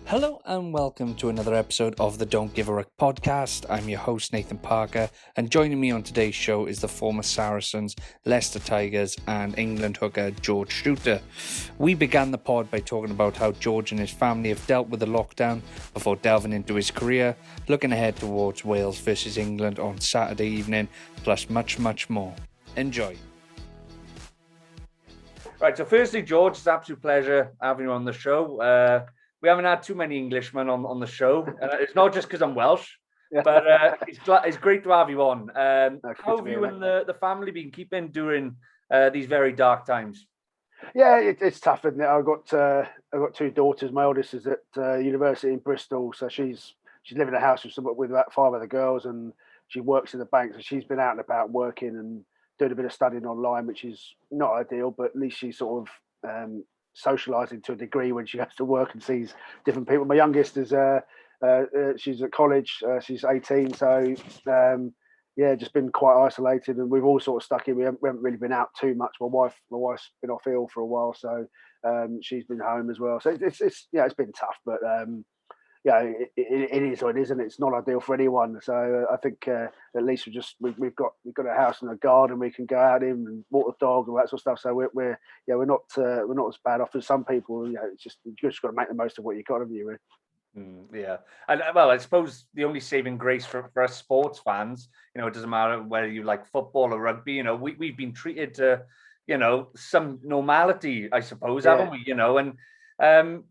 Hello and welcome to another episode of the Don't Give a Ruck podcast. I'm your host Nathan Parker, and joining me on today's show is the former Saracens, Leicester Tigers and England hooker George Chuter. We began the pod by talking about how George and his family have dealt with the lockdown before delving into his career, looking ahead towards Wales versus England on Saturday evening, plus much more. Enjoy. Right, so firstly, George, it's an absolute pleasure having you on the show. We haven't had too many Englishmen on the show. It's not just because I'm Welsh, but it's great to have you on. How have you and the family been keeping during these very dark times? Yeah, it's tough, isn't it? I've got two daughters. My oldest is at university in Bristol, so she's living in a house with about five other girls, and she works in the bank. So she's been out and about working and doing a bit of studying online, which is not ideal, but at least she's sort of socialising to a degree when she has to work and sees different people. My youngest is she's at college. She's 18, so just been quite isolated, and we've all sort of stuck in. We haven't really been out too much. My wife's been off ill for a while, so she's been home as well. So it's been tough, but it is what it is, and it's not ideal for anyone. So I think at least we've got a house and a garden we can go out in and walk the dog and all that sort of stuff. So we're not as bad off as some people. It's just you just got to make the most of what you got, haven't you? Really. Yeah, and well, I suppose the only saving grace for us sports fans, it doesn't matter whether you like football or rugby. We've been treated to, some normality, I suppose, haven't we? And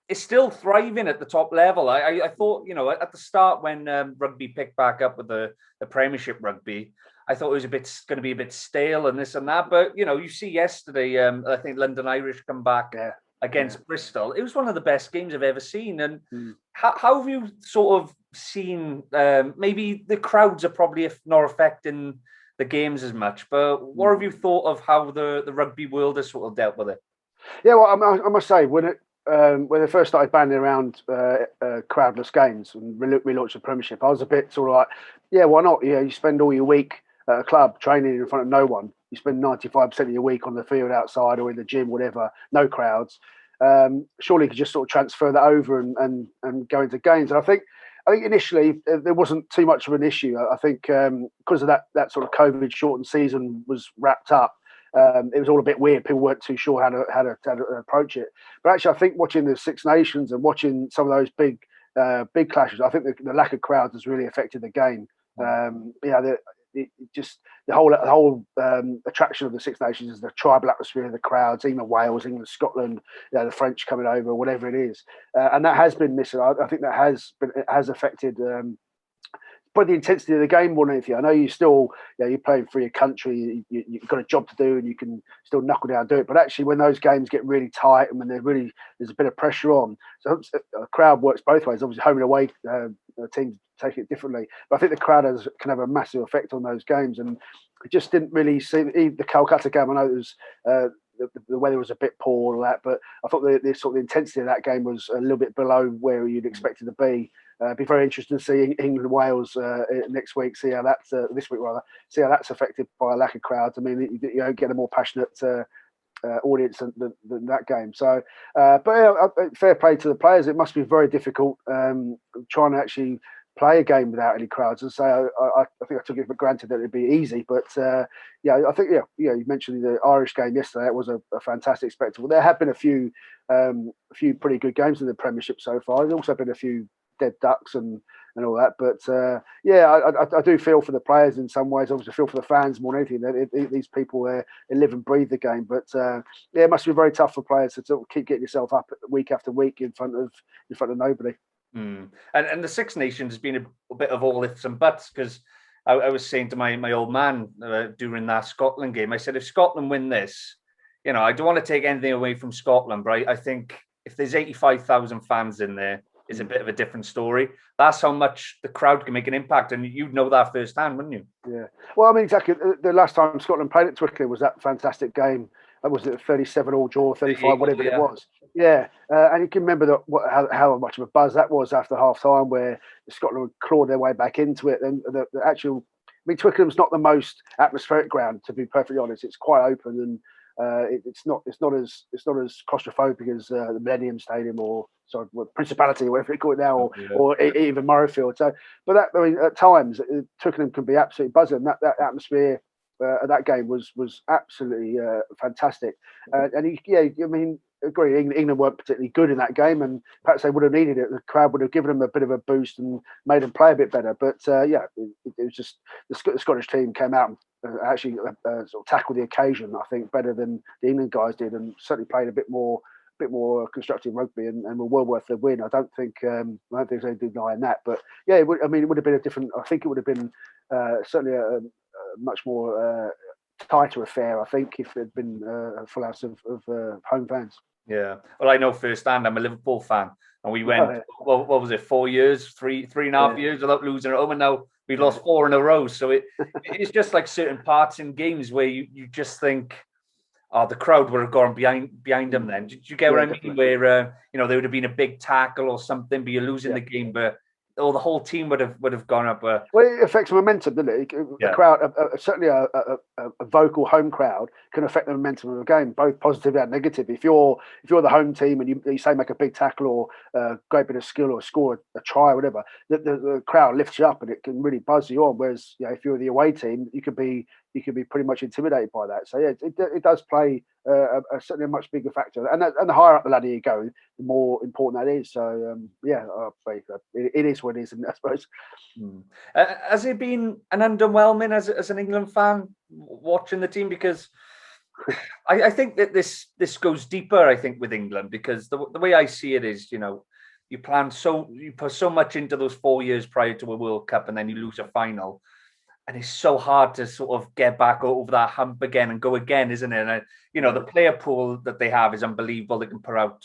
it's still thriving at the top level. I thought, at the start when rugby picked back up with the Premiership rugby, I thought it was going to be a bit stale and this and that. But you see yesterday, I think London Irish come back against Bristol. It was one of the best games I've ever seen. And how have you sort of seen? Maybe the crowds are probably not affecting the games as much, but what have you thought of how the rugby world has sort of dealt with it? Yeah, well, I must say when they first started banning around crowdless games and relaunched the Premiership, I was a bit sort of like, yeah, why not? You spend all your week at a club training in front of no one. You spend 95% of your week on the field outside or in the gym, whatever, no crowds. Surely you could just sort of transfer that over and go into games. And I think initially there wasn't too much of an issue. I think because of that sort of COVID shortened season was wrapped up. It was all a bit weird. People weren't too sure how to approach it. But actually, I think watching the Six Nations and watching some of those big clashes, I think the lack of crowds has really affected the game. The whole attraction of the Six Nations is the tribal atmosphere, the crowds, even Wales, England, Scotland, the French coming over, whatever it is, and that has been missing. I think that has affected. But the intensity of the game more than anything. I know you're playing for your country. You've got a job to do, and you can still knuckle down and do it. But actually, when those games get really tight and when there's a bit of pressure on, so a crowd works both ways. Obviously, home and away teams take it differently. But I think the crowd can have a massive effect on those games, and it just didn't really see the Calcutta game. I know it was. The weather was a bit poor, all that, but I thought the sort of intensity of that game was a little bit below where you'd expect it to be. It'd be very interesting to see England and Wales next week. See how that's this week rather. See how that's affected by a lack of crowds. I mean, you get a more passionate audience than that game. So, fair play to the players. It must be very difficult trying to actually play a game without any crowds. And so I think I took it for granted that it'd be easy. But I think you mentioned the Irish game yesterday. It was a fantastic spectacle. There have been a few pretty good games in the Premiership so far. There's also been a few dead ducks and all that. But I do feel for the players in some ways. Obviously, feel for the fans more than anything. These people they live and breathe the game. But it must be very tough for players to sort of keep getting yourself up week after week in front of nobody. And the Six Nations has been a bit of all ifs and buts, because I was saying to my old man during that Scotland game, I said, if Scotland win this, I don't want to take anything away from Scotland, but I think if there's 85,000 fans in there, it's a bit of a different story. That's how much the crowd can make an impact, and you'd know that firsthand, wouldn't you? Yeah. Well, I mean, exactly. The last time Scotland played at Twickenham was that fantastic game. Was it 37-all draw, 35, whatever it was? Yeah, and you can remember how much of a buzz that was after half time, where Scotland clawed their way back into it. And the actual, Twickenham's not the most atmospheric ground, to be perfectly honest. It's quite open, and it's not as claustrophobic as the Millennium Stadium or Principality, whatever they call it now, Yeah. or even Murrayfield. So, but that, I mean, at times Twickenham can be absolutely buzzing. That atmosphere at that game was absolutely fantastic. And I mean, agree. England weren't particularly good in that game, and perhaps they would have needed it. The crowd would have given them a bit of a boost and made them play a bit better. But it was just the Scottish team came out and actually sort of tackled the occasion, I think, better than the England guys did, and certainly played a bit more constructive rugby and were well worth the win. I don't think there's any denying that. But yeah, it would have been a different. I think it would have been certainly a much more tighter affair, I think, if there'd been a full house of home fans. Yeah. Well, I know firsthand, I'm a Liverpool fan. And we went, what was it, 4 years, three and a half years without losing at home. And now we've lost 4 in a row. So it's just like certain parts in games where you just think, oh, the crowd would have gone behind them then. Did you get what I mean? Definitely. Where, there would have been a big tackle or something, but you're losing the game, but the whole team would have gone up. Well, it affects momentum, doesn't it? The crowd, certainly a vocal home crowd, can affect the momentum of the game, both positive and negative. If you're the home team and you say make a big tackle or great bit of skill or score a try or whatever, the crowd lifts you up and it can really buzz you on. Whereas if you're the away team, you could be pretty much intimidated by that. So it does play certainly a much bigger factor. And the higher up the ladder you go, the more important that is. So it is what it is, I suppose. Has it been an underwhelming as an England fan watching the team? Because I think that this goes deeper, I think, with England, because the way I see it is, you put so much into those 4 years prior to a World Cup, and then you lose a final. And it's so hard to sort of get back over that hump again and go again, isn't it? And, the player pool that they have is unbelievable. They can put out,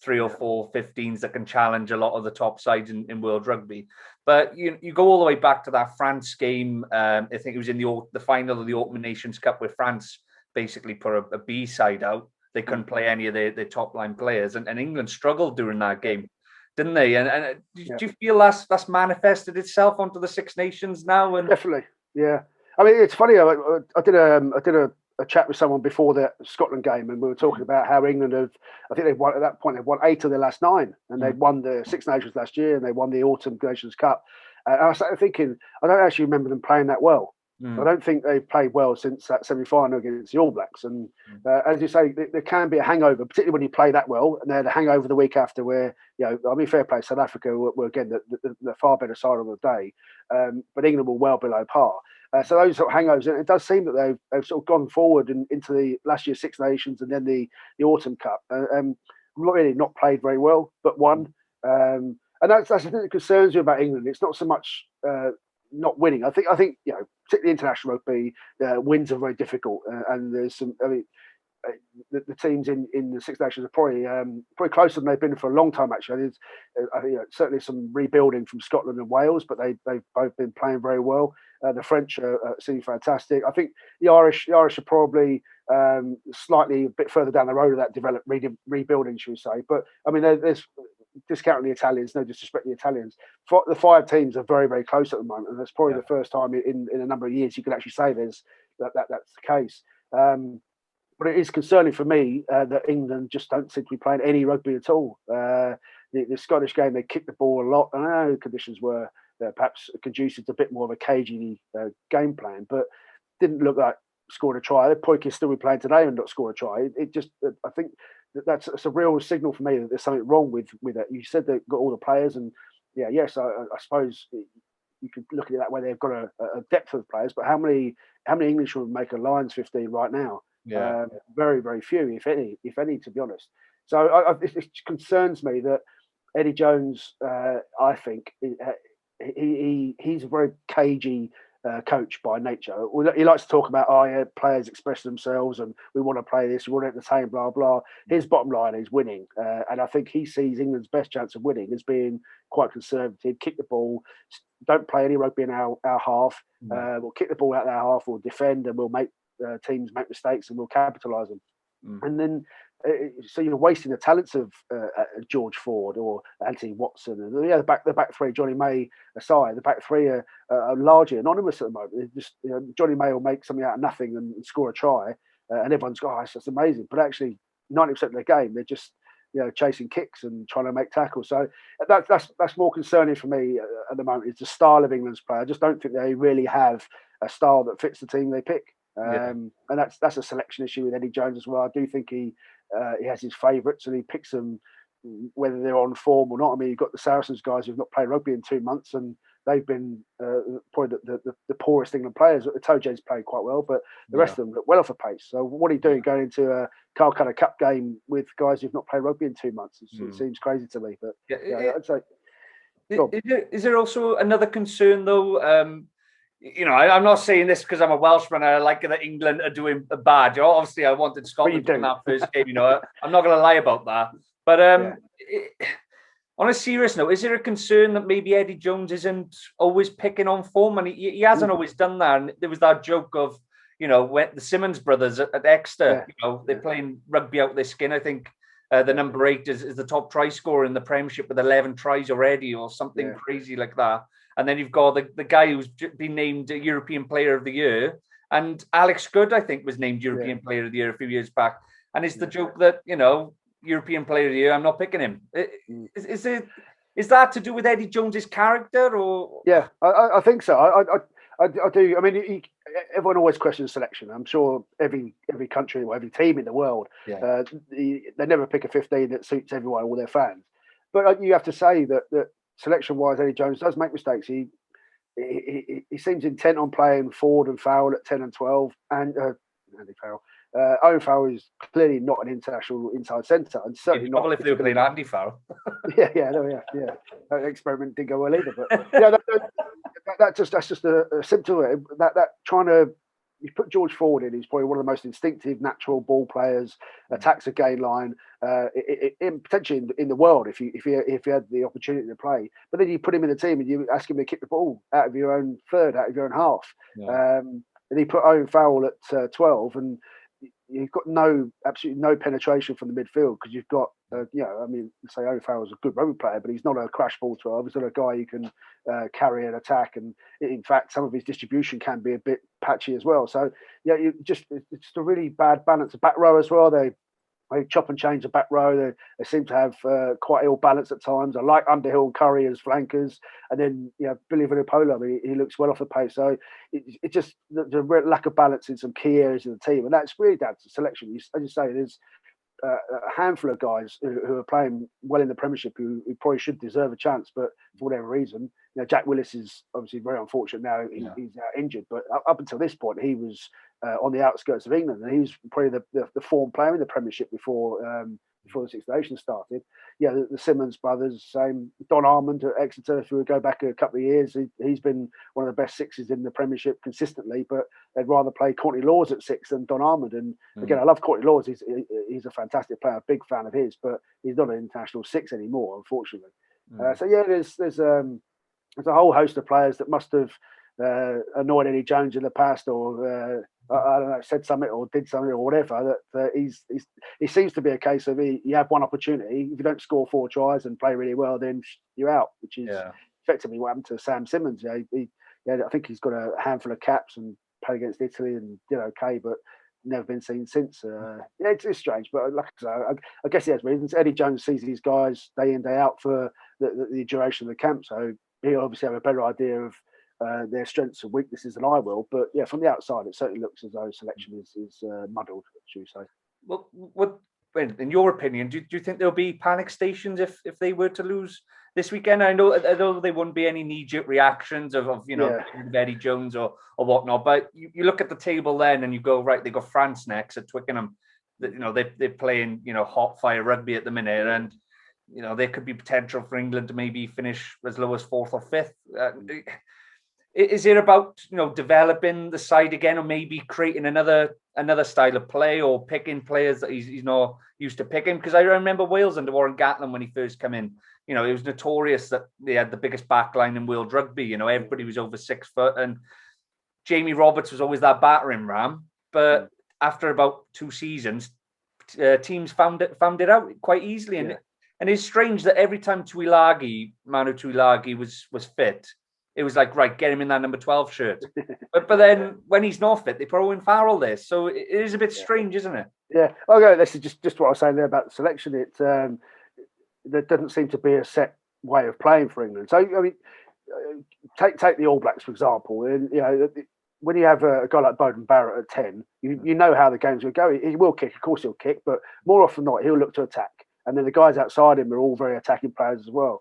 3 or 4 15s that can challenge a lot of the top sides in world rugby. But you go all the way back to that France game. I think it was in the final of the Autumn Nations Cup where France basically put a B side out. They couldn't play any of their top line players. And England struggled during that game, didn't they? And do you feel that's manifested itself onto the Six Nations now? And definitely, yeah. I mean, it's funny. I did a chat with someone before the Scotland game, and we were talking about how England I think they've won at that point. They've won 8 of their last 9, and they'd won the Six Nations last year, and they won the Autumn Nations Cup. And I started thinking, I don't actually remember them playing that well. I don't think they've played well since that semi-final against the All Blacks. And as you say, there can be a hangover, particularly when you play that well. And then the hangover the week after, where fair play, South Africa were again the far better side of the day, but England were well below par. So those sort of hangovers, and it does seem that they've sort of gone forward into the last year's Six Nations and then the Autumn Cup. Really not played very well, but won. And that's the thing that concerns me about England. It's not so much not winning. I think particularly international rugby, wins are very difficult, and there's some. I mean, the teams in the Six Nations are probably closer than they've been for a long time. Actually, I think certainly some rebuilding from Scotland and Wales, but they've both been playing very well. The French seem fantastic. I think the Irish are probably slightly a bit further down the road of that rebuilding, should we say? But I mean, there's discounting the Italians, no disrespect to the Italians. The 5 teams are very, very close at the moment, and that's probably the first time in a number of years you can actually say that's the case. But it is concerning for me that England just don't seem to be playing any rugby at all. The Scottish game, they kicked the ball a lot. I know the conditions were perhaps conducive to a bit more of a cagey game plan, but didn't look like scored a try. Poik is still be playing today and not score a try. It just, I think that's a real signal for me that there's something wrong with that. You said they've got all the players, and I suppose you could look at it that way. They've got a depth of players, but how many English would make a Lions 15 right now? Very, very few, if any, to be honest. So it concerns me that Eddie Jones, I think, he's a very cagey coach by nature. He likes to talk about, players express themselves and we want to play this, we want to entertain, blah, blah. His bottom line is winning. And I think he sees England's best chance of winning as being quite conservative, kick the ball, don't play any rugby in our half. We'll kick the ball out of our half, we'll defend, and we'll make teams make mistakes and we'll capitalise them. And then, so you're wasting the talents of George Ford or Anthony Watson, and the back three, Johnny May aside, the back three are largely anonymous at the moment. Just Johnny May will make something out of nothing and score a try, and everyone's got, oh, that's just amazing. But actually, 90% of the game, they're just chasing kicks and trying to make tackles. So that's more concerning for me at the moment. Is the style of England's play. I just don't think they really have a style that fits the team they pick. And that's a selection issue with Eddie Jones as well. I do think he has his favourites and he picks them whether they're on form or not. I mean, you've got the Saracens guys who've not played rugby in 2 months, and they've been probably the poorest England players. The Tojays played quite well, but the rest of them look well off a pace. So what are you doing going into a Calcutta Cup game with guys who've not played rugby in 2 months? It seems crazy to me. But I'd say. Is there also another concern though? I'm not saying this because I'm a Welshman and I like that England are doing bad. Obviously, I wanted Scotland to win that first game. I'm not going to lie about that. But on a serious note, is there a concern that maybe Eddie Jones isn't always picking on form? And he hasn't always done that. And there was that joke of, when the Simmons brothers at Exeter, they're playing rugby out their skin. I think the number 8 is the top try scorer in the Premiership with 11 tries already or something crazy like that. And then you've got the guy who's been named European Player of the Year. And Alex Good, I think, was named European Player of the Year a few years back. And it's the joke that, European Player of the Year, I'm not picking him. Is that to do with Eddie Jones's character, or? Yeah, I think so. I do. I mean, everyone always questions selection. I'm sure every country or every team in the world, they never pick a 15 that suits everyone, all their fans. But you have to say that selection-wise, Eddie Jones does make mistakes. He seems intent on playing Ford and Farrell at 10 and 12, and Andy Farrell. Owen Farrell is clearly not an international inside centre, and certainly not if they were playing Andy Farrell. yeah. That experiment didn't go well either. But that's just a symptom of it. That trying to you put George Ford in, he's probably one of the most instinctive, natural ball players. Attacks a gain line, potentially in the world if you had the opportunity to play. But then you put him in the team and you ask him to kick the ball out of your own third, out of your own half. And he put Owen Farrell at 12, and you've got absolutely no penetration from the midfield because you've got, say Owen Farrell's a good rugby player, but he's not a crash ball 12. He's not a guy who can carry an attack, and in fact, some of his distribution can be a bit patchy as well. So it's just a really bad balance. The back row as well. They chop and change the back row. They seem to have quite ill balance at times. I like Underhill and Curry as flankers, and then Billy Vunipola. I mean, he looks well off the pace. So it's just the lack of balance in some key areas of the team, and that's really down to selection. As you say, there's a handful of guys who are playing well in the Premiership who probably should deserve a chance, but for whatever reason, Jack Willis is obviously very unfortunate now. He's injured, but up until this point, he was on the outskirts of England, and he was probably the form player in the Premiership before the Six Nations started. The Simmons brothers, same. Don Armand at Exeter, if we go back a couple of years, he's been one of the best sixes in the Premiership consistently, but they'd rather play Courtney Laws at 6 than Don Armand. And again, I love Courtney Laws. He's a fantastic player, big fan of his, but he's not an international 6 anymore, unfortunately. There's a whole host of players that must have annoyed Eddie Jones in the past, or I don't know, said something or did something or whatever. That he seems to be a case of you have one opportunity. If you don't score 4 tries and play really well, then you're out, which is effectively what happened to Sam Simmons. I think he's got a handful of caps and played against Italy and did okay, but never been seen since. It's strange, but like I say, I guess he has reasons. Eddie Jones sees these guys day in, day out for the duration of the camp, so he'll obviously have a better idea of their strengths and weaknesses than I will. But from the outside, it certainly looks as though selection is muddled, should we say. Well, what in your opinion, do you think there'll be panic stations if they were to lose this weekend? I know there wouldn't be any knee-jerk reactions of Eddie Jones or whatnot, but you look at the table then and you go, right, they got France next at Twickenham. They're playing hot fire rugby at the minute, and there could be potential for England to maybe finish as low as 4th or 5th. Is it about developing the side again, or maybe creating another style of play, or picking players that he's not used to picking? Because I remember Wales under Warren Gatland when he first came in. It was notorious that they had the biggest backline in world rugby. Everybody was over 6 foot, and Jamie Roberts was always that battering ram. But after about 2 seasons, teams found it out quite easily, and it's strange that every time Manu Tuilagi was fit, it was like, right, get him in that number 12 shirt. But then when he's not fit, they put Owen Farrell there. So it is a bit strange, isn't it? Yeah. Okay, this is just what I was saying there about the selection. There doesn't seem to be a set way of playing for England. So I mean, take the All Blacks for example, and when you have a guy like Bowden Barrett at 10, you know how the game's going to go. He will kick, of course he'll kick, but more often than not, he'll look to attack. And then the guys outside him are all very attacking players as well.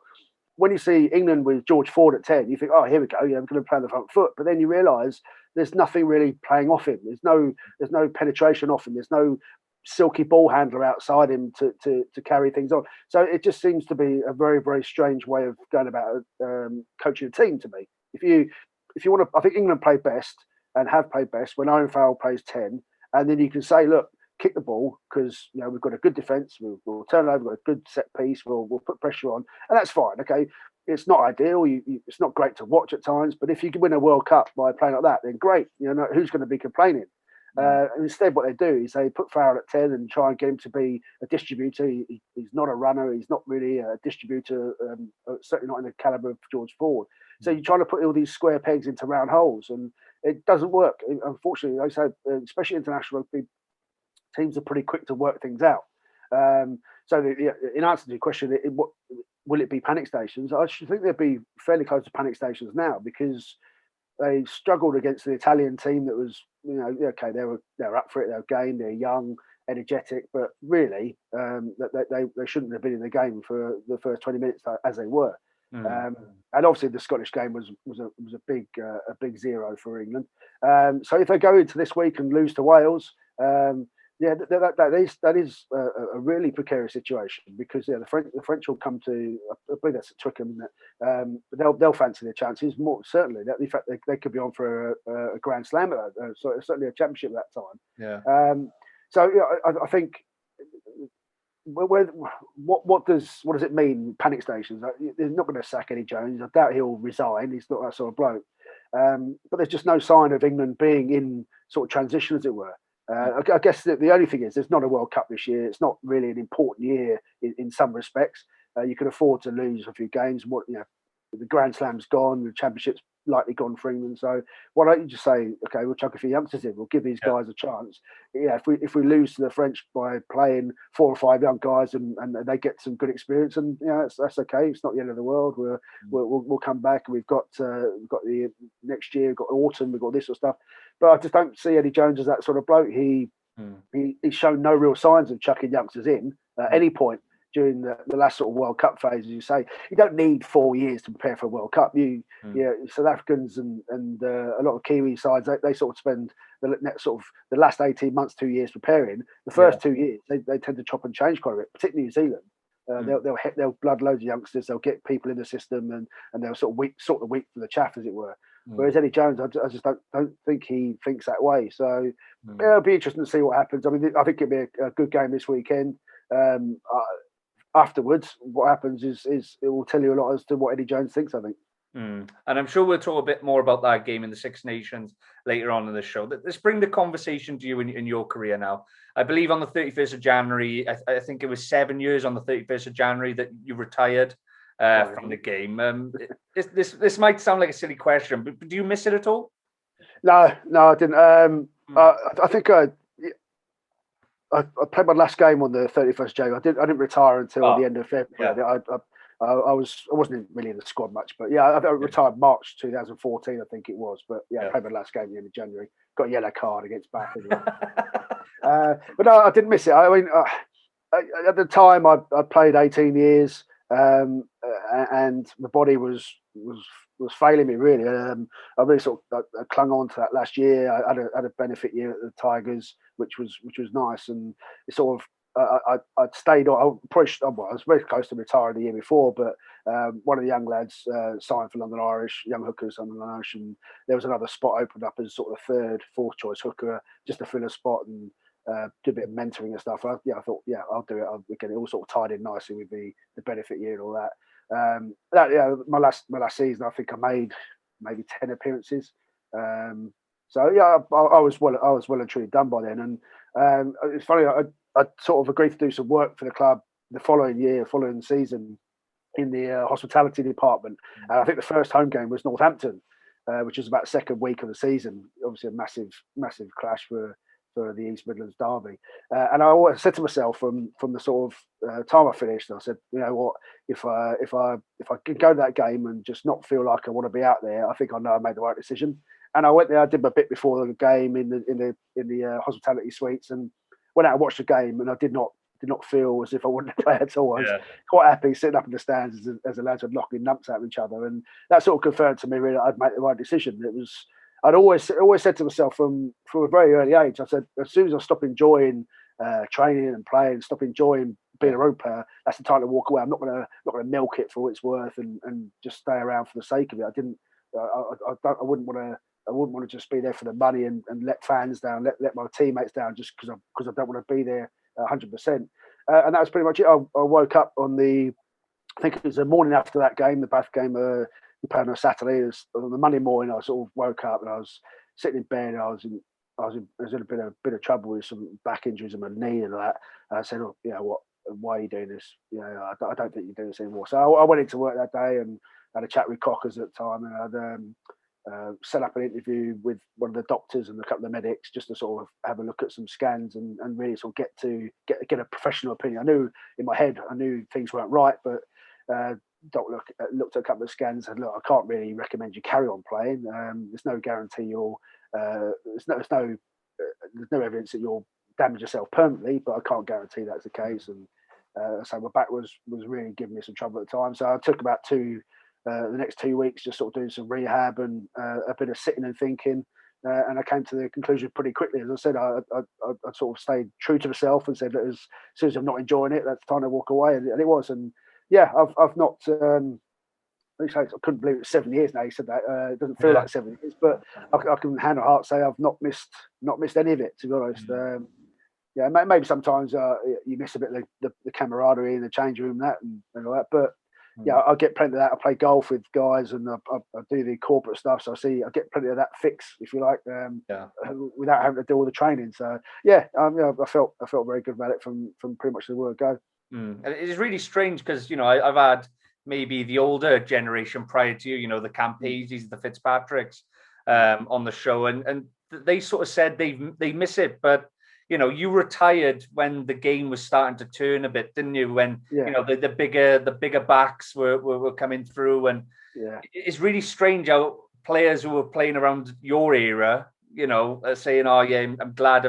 When you see England with George Ford at 10, you think, oh, here we go, we're going to play on the front foot. But then you realise there's nothing really playing off him. There's no penetration off him. There's no silky ball handler outside him to carry things on. So it just seems to be a very, very strange way of going about coaching a team to me. If you want to, I think England play best and have played best when Owen Farrell plays 10, and then you can say, look, kick the ball because we've got a good defence. We'll turn it over. We've got a good set piece. We'll put pressure on, and that's fine. Okay, it's not ideal. It's not great to watch at times, but if you can win a World Cup by playing like that, then great. Who's going to be complaining? And instead, what they do is they put Farrell at 10 and try and get him to be a distributor. He's not a runner. He's not really a distributor. Certainly not in the caliber of George Ford. So you're trying to put all these square pegs into round holes, and it doesn't work. Unfortunately, like I said, especially international rugby, teams are pretty quick to work things out. So in answer to your question, will it be panic stations? I should think they'd be fairly close to panic stations now because they struggled against the Italian team that was, okay, they're up for it, they're game, they're young, energetic, but really they shouldn't have been in the game for the first 20 minutes as they were. And obviously the Scottish game was a big zero for England. So if they go into this week and lose to Wales, that is a really precarious situation because the French will come to, I believe that's at Twickenham, but they'll fancy their chances more certainly. In fact, they could be on for a Grand Slam at that, so certainly a championship at that time. Yeah. So I think what does it mean? Panic stations? They're not going to sack Eddie Jones. I doubt he'll resign. He's not that sort of bloke. But there's just no sign of England being in sort of transition, as it were. I guess the only thing is there's not a World Cup this year. It's not really an important year in some respects. You can afford to lose a few games. The Grand Slam's gone, the Championship's likely gone for England. So why don't you just say, okay, we'll chuck a few youngsters in. We'll give these guys a chance. If we lose to the French by playing 4 or 5 young guys and they get some good experience, and that's okay. It's not the end of the world. We'll come back. And we've got the next year. We've got autumn. We've got this sort of stuff. But I just don't see Eddie Jones as that sort of bloke. He's shown no real signs of chucking youngsters in at any point during the last sort of World Cup phase. As you say, you don't need 4 years to prepare for a World Cup. South Africans and a lot of Kiwi sides, they sort of spend the last 18 months, 2 years preparing. The first 2 years, they tend to chop and change quite a bit, particularly New Zealand. They'll blood loads of youngsters. They'll get people in the system, and they'll sort the wheat from the chaff, as it were. Whereas Eddie Jones, I just don't think he thinks that way. So it'll be interesting to see what happens. I mean, I think it'll be a good game this weekend. Afterwards, what happens is it will tell you a lot as to what Eddie Jones thinks, I think. And I'm sure we'll talk a bit more about that game in the Six Nations later on in the show. Let's bring the conversation to you in your career now. I believe on the 31st of January, I think it was 7 years on the 31st of January that you retired from the game. This might sound like a silly question, but do you miss it at all? No, I didn't. I think I played my last game on the 31st of January. I didn't retire until the end of February. Yeah. I wasn't really in the squad much, but I retired March 2014, I think it was. But I played my last game at the end of January. Got a yellow card against Bath. But no, I didn't miss it. I mean, at the time, I played 18 years, and the body was failing me really. I really sort of I clung on to that last year. I had a benefit year at the Tigers, which was nice, and it sort of. I'd stayed on. I was very close to retiring the year before, but one of the young lads signed for London Irish, young hookers on London Irish, and there was another spot opened up as sort of third, fourth choice hooker, just to fill a spot and do a bit of mentoring and stuff. I thought, I'll do it. I'll get it all sort of tied in nicely with the benefit year and all that. My last season, I think I made maybe 10 appearances. I was well and truly done by then. And it's funny. I sort of agreed to do some work for the club the following season in the hospitality department. And I think the first home game was Northampton, which was about the second week of the season. Obviously, a massive clash for the East Midlands derby. And I always said to myself from the sort of time I finished, I said, you know what, if I could go to that game and just not feel like I want to be out there, I think I know I made the right decision. And I went there. I did my bit before the game in the hospitality suites, and went out and watched the game. And I did not feel as if I wanted to play at all. I was quite happy sitting up in the stands as the lads were knocking nuts at each other, and that sort of confirmed to me really I'd made the right decision. It was I'd always said to myself from a very early age. I said as soon as I stop enjoying training and playing, stop enjoying being a road player, that's the time to walk away. I'm not gonna milk it for what it's worth and just stay around for the sake of it. I wouldn't want to just be there for the money and let fans down, let my teammates down just because I don't want to be there 100%. And that was pretty much it. I woke up on I think it was the morning after that game, the Bath game. We played on a Saturday. It was on the Monday morning. I sort of woke up and I was sitting in bed. I was in a bit of trouble with some back injuries in my knee and that. And I said, "Oh, you know what? Why are you doing this? You know, I don't think you do this anymore." So I went into work that day and had a chat with Cockers at the time, and I'd set up an interview with one of the doctors and a couple of medics just to sort of have a look at some scans and really sort of get a professional opinion. I knew in my head, I knew things weren't right, but doctor looked at a couple of scans and said, "Look, I can't really recommend you carry on playing. There's no guarantee you'll there's no evidence that you'll damage yourself permanently, but I can't guarantee that's the case." And so my back was really giving me some trouble at the time. So I took about the next 2 weeks just sort of doing some rehab and a bit of sitting and thinking. And I came to the conclusion pretty quickly. As I said, I sort of stayed true to myself and said that as soon as I'm not enjoying it, that's time to walk away. And it was. And yeah, I've not. I couldn't believe it's 7 years now. You said that. It doesn't feel like 7 years, but I can hand on heart say I've not missed any of it. To be honest, yeah, maybe sometimes you miss a bit of the camaraderie in the change room and all that. But yeah, I get plenty of that. I play golf with guys and I do the corporate stuff, so I get plenty of that fix, if you like, without having to do all the training. So yeah, I felt very good about it from pretty much the word go. And it's really strange because I've had maybe the older generation prior to you, the Campases, the Fitzpatricks on the show, and they sort of said they miss it, but you retired when the game was starting to turn a bit, didn't you? When the bigger backs were coming through, and it's really strange how players who were playing around your era, are saying, "Oh yeah, I'm glad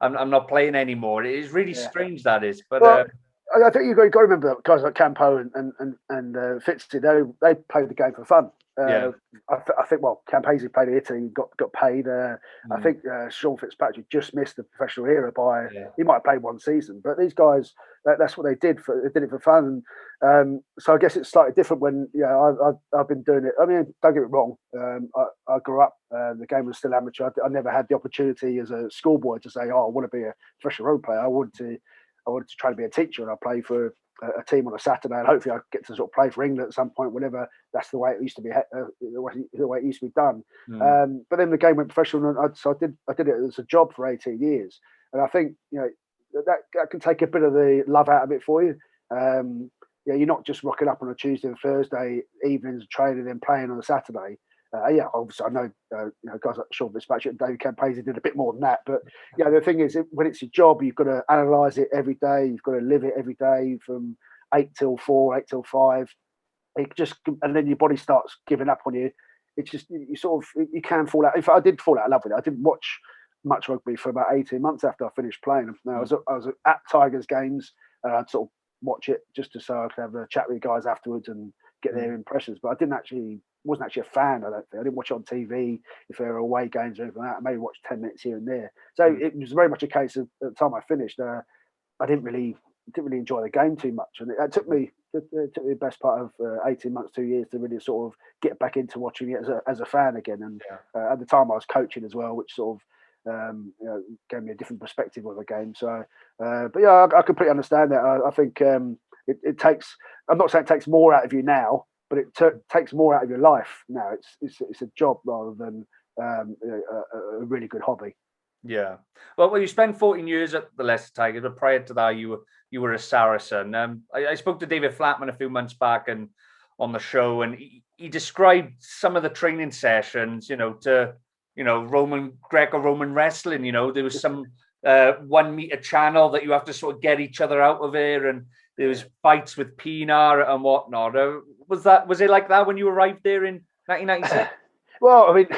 I'm not playing anymore." It is really strange, that is, but. Well, I think you've got to remember guys like Campo and Fitzy. They played the game for fun. I think Campese played in Italy, got paid. I think Sean Fitzpatrick just missed the professional era by he might have played one season, but these guys that's what they did it for fun. So I guess it's slightly different when I've been doing it. I mean, don't get me wrong. I grew up. The game was still amateur. I never had the opportunity as a schoolboy to say, "Oh, I want to be a professional role player." I wanted to try to be a teacher, and I play for a team on a Saturday, and hopefully I get to sort of play for England at some point, whenever that's the way it used to be, the way it used to be done. But then the game went professional, and so I did it as a job for 18 years, and I think that can take a bit of the love out of it for you. You're not just rocking up on a Tuesday and Thursday evenings, training, and playing on a Saturday. Obviously, I know guys like Sean Fitzpatrick and David Campese did a bit more than that. But the thing is, when it's your job, you've got to analyse it every day. You've got to live it every day from 8 till 4, 8 till 5. And then your body starts giving up on you. It's just you can fall out. In fact, I did fall out of love with it. I didn't watch much rugby for about 18 months after I finished playing. I was at Tigers games, and I'd sort of watch it just so I could have a chat with the guys afterwards and get their impressions. But I wasn't actually a fan. I don't think I didn't watch it on TV if there were away games or anything like that. I maybe watched 10 minutes here and there. So it was very much a case of at the time I finished, I didn't really enjoy the game too much, and it took me the best part of 18 months, 2 years to really sort of get back into watching it as a fan again. And at the time I was coaching as well, which sort of gave me a different perspective of the game. So, but yeah, I completely understand that. I think it takes. I'm not saying it takes more out of you now, but it takes more out of your life now. It's a job rather than a really good hobby. Yeah. Well, you spent 14 years at the Leicester Tigers, but prior to that, you were a Saracen. I spoke to David Flatman a few months back and on the show, and he described some of the training sessions, to Roman Greco-Roman wrestling. There was some 1 meter channel that you have to sort of get each other out of it, and there was fights with Pinar and whatnot. Was it like that when you arrived there in 1996? Well, I mean,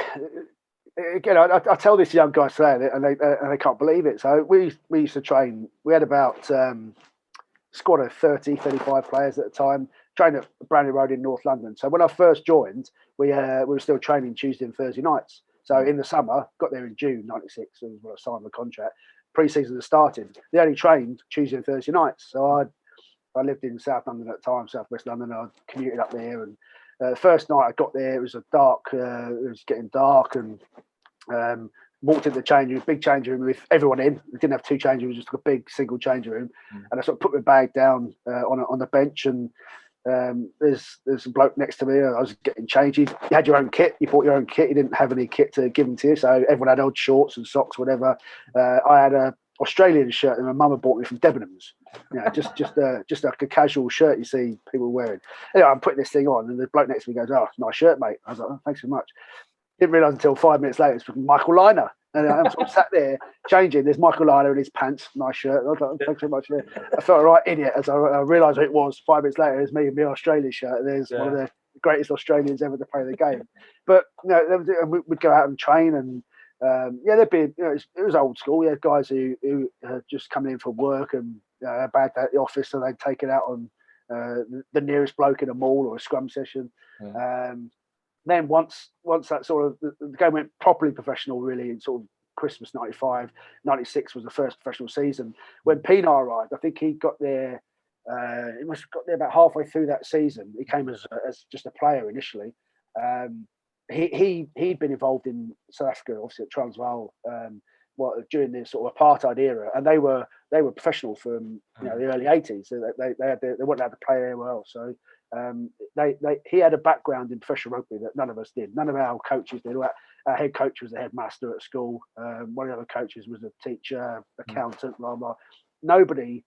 again, I tell this young guy saying it, and they can't believe it. So we used to train. We had about squad of 30, 35 players at the time. Trained at Brandon Road in North London. So when I first joined, we were still training Tuesday and Thursday nights. So in the summer, got there in June '96. Was when I signed the contract. Pre-season had started. They only trained Tuesday and Thursday nights. So I lived in South London at the time, South West London. I commuted up there, and the first night I got there, it was it was getting dark, and walked into the changing room, big changing room with everyone in. We didn't have two changing rooms, just a big single changing room. And I sort of put my bag down on the bench, and there's a bloke next to me. I was getting changed. You had your own kit. You bought your own kit. You didn't have any kit to give them to you. So everyone had old shorts and socks, whatever. I had a Australian shirt that my mum had bought me from Debenhams. Just like a casual shirt you see people wearing. Anyway, I'm putting this thing on, and the bloke next to me goes, "Oh, nice shirt, mate." I was like, "Oh, thanks very much." Didn't realise until 5 minutes later it's from Michael Liner. And I'm sort of sat there changing. There's Michael Liner in his pants, nice shirt. I was like, thanks very much. I felt a right idiot as I realised what it was. 5 minutes later, it's me in my Australian shirt. There's one of the greatest Australians ever to play the game. But we'd go out and train, and there'd be it was old school. We had guys who had just come in from work and bad day at the office, so they'd take it out on the nearest bloke in a mall or a scrum session. Then once that sort of the game went properly professional, really, in sort of Christmas '95, '96 was the first professional season. When Pinar arrived, I think he got there. He must have got there about halfway through that season. He came as just a player initially. He'd been involved in South Africa, obviously at Transvaal, during the sort of apartheid era, and they were professional from the early '80s. So they weren't allowed to play anywhere else. So he had a background in professional rugby that none of us did. None of our coaches did. Our head coach was a headmaster at school. One of the other coaches was a teacher, accountant, blah blah. Nobody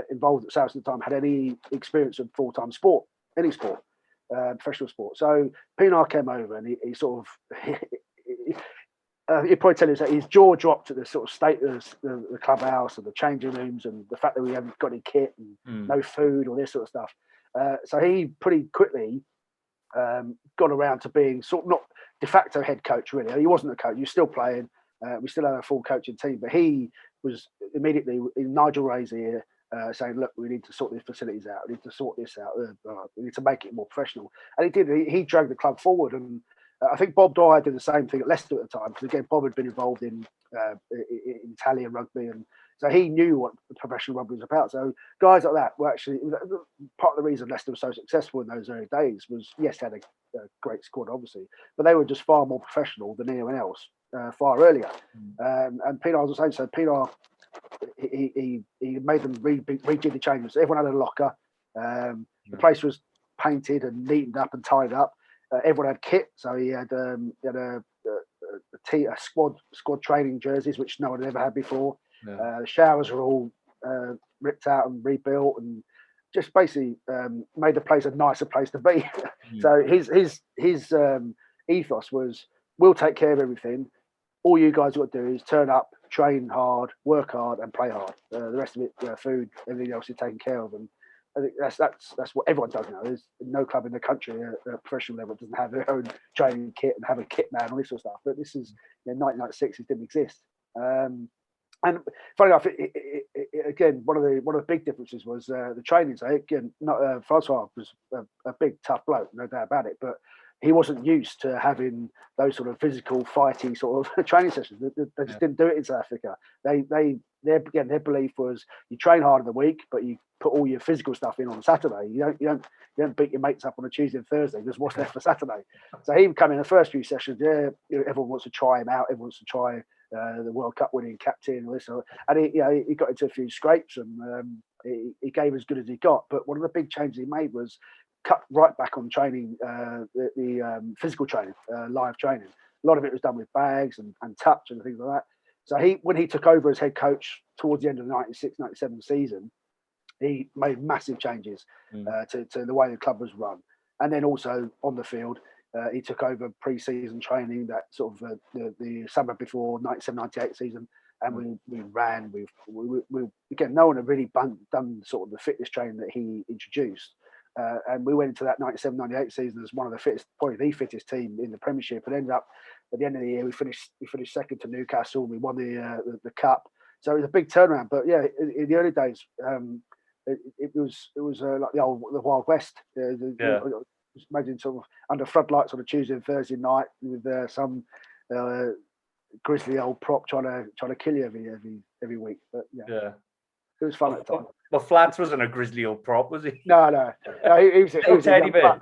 involved at Saracens at the time had any experience of full-time sport, any sport, professional sport. So Pinar came over, and he sort of he'd probably tell you that his jaw dropped at the sort of state of the clubhouse and the changing rooms, and the fact that we haven't got any kit and no food or this sort of stuff. So he pretty quickly got around to being sort of not de facto head coach, really. He wasn't a coach. He was still playing. We still had a full coaching team, but he was immediately in Nigel Ray's ear saying, "Look, we need to sort these facilities out. We need to sort this out. We need to make it more professional." And he did. He dragged the club forward, and I think Bob Dwyer did the same thing at Leicester at the time, because again, Bob had been involved in Italian rugby, and so he knew what professional rugby was about. So guys like that were actually part of the reason Leicester was so successful in those early days. Was yes, they had a great squad, obviously, but they were just far more professional than anyone else far earlier. And Pinar was the same. So Pinar, he made them rejig the changes. Everyone had a locker. The place was painted and neatened up and tidied up. Everyone had kit, so he had a squad training jerseys, which no one had ever had before. The showers were all ripped out and rebuilt, and just basically made the place a nicer place to be. So his ethos was, we'll take care of everything. All you guys got to do is turn up, train hard, work hard, and play hard. The rest of it, food, everything else is taken care of. And I think that's what everyone does now. There's no club in the country at a professional level doesn't have their own training kit and have a kit man and all this sort of stuff. But this is 1996. It didn't exist. And funny enough, again, one of the big differences was the training. So again, Francois was a big tough bloke, no doubt about it. But he wasn't used to having those sort of physical, fighty sort of training sessions. They just didn't do it in South Africa. Their belief was you train hard in the week, but you put all your physical stuff in on Saturday. You don't beat your mates up on a Tuesday and Thursday. Just what's left for Saturday. So he would come in the first few sessions. Everyone wants to try him out. Everyone wants to try the World Cup winning captain and this. And he got into a few scrapes, and he gave as good as he got. But one of the big changes he made was cut right back on training, the physical training, live training. A lot of it was done with bags and touch and things like that. So when he took over as head coach towards the end of the 96-97 season, he made massive changes to the way the club was run. And then also on the field, he took over pre-season training that sort of the summer before 97-98 season. And we ran. We again, no one had really done sort of the fitness training that he introduced. And we went into that 97-98 season as one of the fittest, probably the fittest team in the Premiership. And ended up at the end of the year, we finished second to Newcastle. And we won the cup. So it was a big turnaround. But yeah, in the early days, it was like the Wild West. Imagine sort of under floodlights on a Tuesday and Thursday night with some grisly old prop trying to kill you every week. But yeah. It was fun at the time. Well, Flats wasn't a grisly old prop, was he? No. He was teddy bear.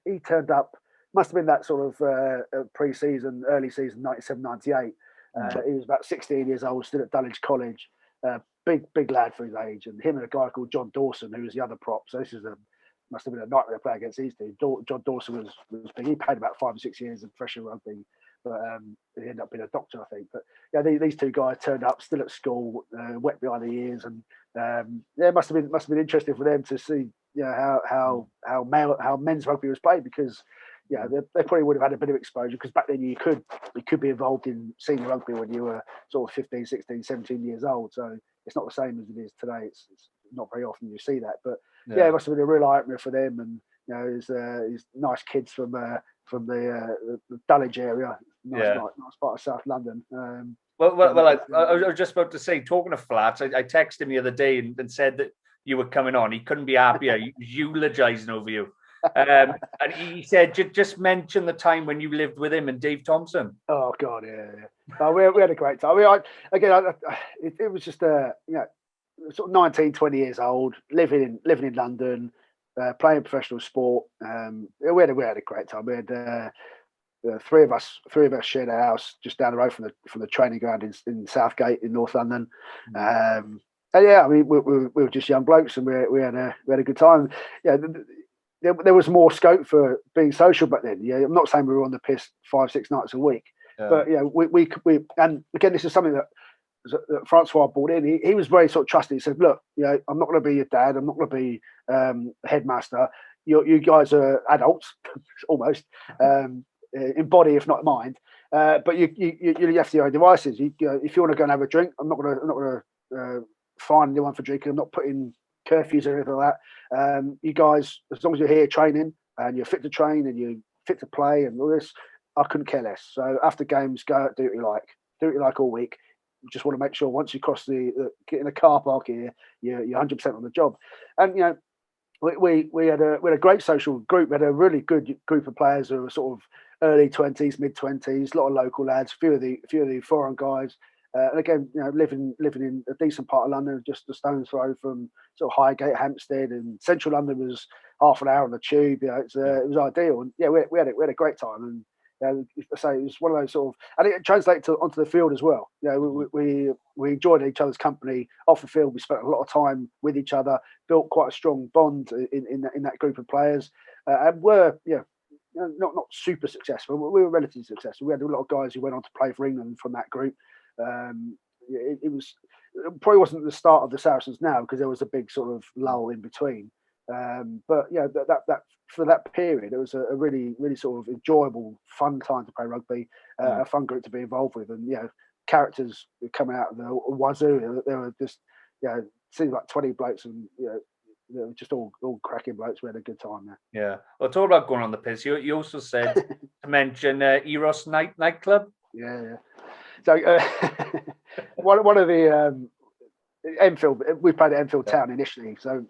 He turned up. Must have been that sort of pre-season, early season, 97-98. He was about 16 years old, still at Dulwich College. Big lad for his age, and him and a guy called John Dawson, who was the other prop. So this must have been a nightmare to play against these two. John Dawson was big. He played about 5 or 6 years of professional rugby, but he ended up being a doctor, I think. But yeah, these two guys turned up still at school, wet behind the ears, and it must have been interesting for them to see how men's rugby was played, because they probably would have had a bit of exposure, because back then you could be involved in senior rugby when you were sort of 15, 16, 17 years old. So it's not the same as it is today. It's not very often you see that, but it must have been a real eye opener for them. And there's nice kids from the Dulwich area, nice part of South London. I was just about to say, talking of Flats, I texted him the other day and said that you were coming on. He couldn't be happier. He was eulogizing over you. And he said, just mention the time when you lived with him and Dave Thompson. Oh God, yeah. We had a great time. I mean, it was just sort of 19, 20 years old, living in London, playing professional sport. We had a great time. We had three of us shared a house just down the road from the training ground in Southgate in North London. And yeah, I mean, we were just young blokes, and we had a good time. Yeah. There was more scope for being social back then. Yeah, I'm not saying we were on the piss 5-6 nights a week, but we and again, this is something that Francois brought in. He was very sort of trusting. He said, "Look, I'm not going to be your dad. I'm not going to be headmaster. You guys are adults, almost in body, if not mind. But you have your own devices. If you want to go and have a drink, I'm not going to fine anyone for drinking. I'm not putting curfews or anything like that. You guys, as long as you're here training and you're fit to train and you're fit to play and all this, I couldn't care less. So after games, go out, do what you like all week. You just want to make sure once you cross get in the car park here, you're 100% on the job." And we had a great social group. We had a really good group of players who were sort of early 20s, mid 20s, a lot of local lads, a few of the foreign guys. And again, living in a decent part of London, just a stone's throw from sort of Highgate, Hampstead, and central London was half an hour on the tube. It was ideal, and we had a great time. And I say it was one of those sort of, and it translated onto the field as well. We enjoyed each other's company off the field. We spent a lot of time with each other, built quite a strong bond in that group of players, and were not super successful, but we were relatively successful. We had a lot of guys who went on to play for England from that group. It probably wasn't the start of the Saracens now, because there was a big sort of lull in between. But that for that period, it was a really, really sort of enjoyable, fun time to play rugby, a fun group to be involved with, and characters coming out of the wazoo. They were just seemed like 20 blokes, and they were just all cracking blokes. We had a good time there. Yeah. Well, talk about going on the piss. You also said to mention Eros nightclub. Yeah. So one of the Enfield, we played at Enfield Town initially. So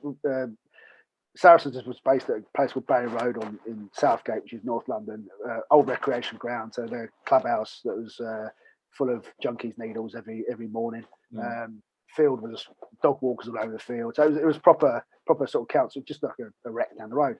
Saracens was based at a place called Barry Road in Southgate, which is North London, old recreation ground. So the clubhouse that was full of junkies needles every morning. Field was dog walkers all over the field. So it was proper sort of council, just like a wreck down the road.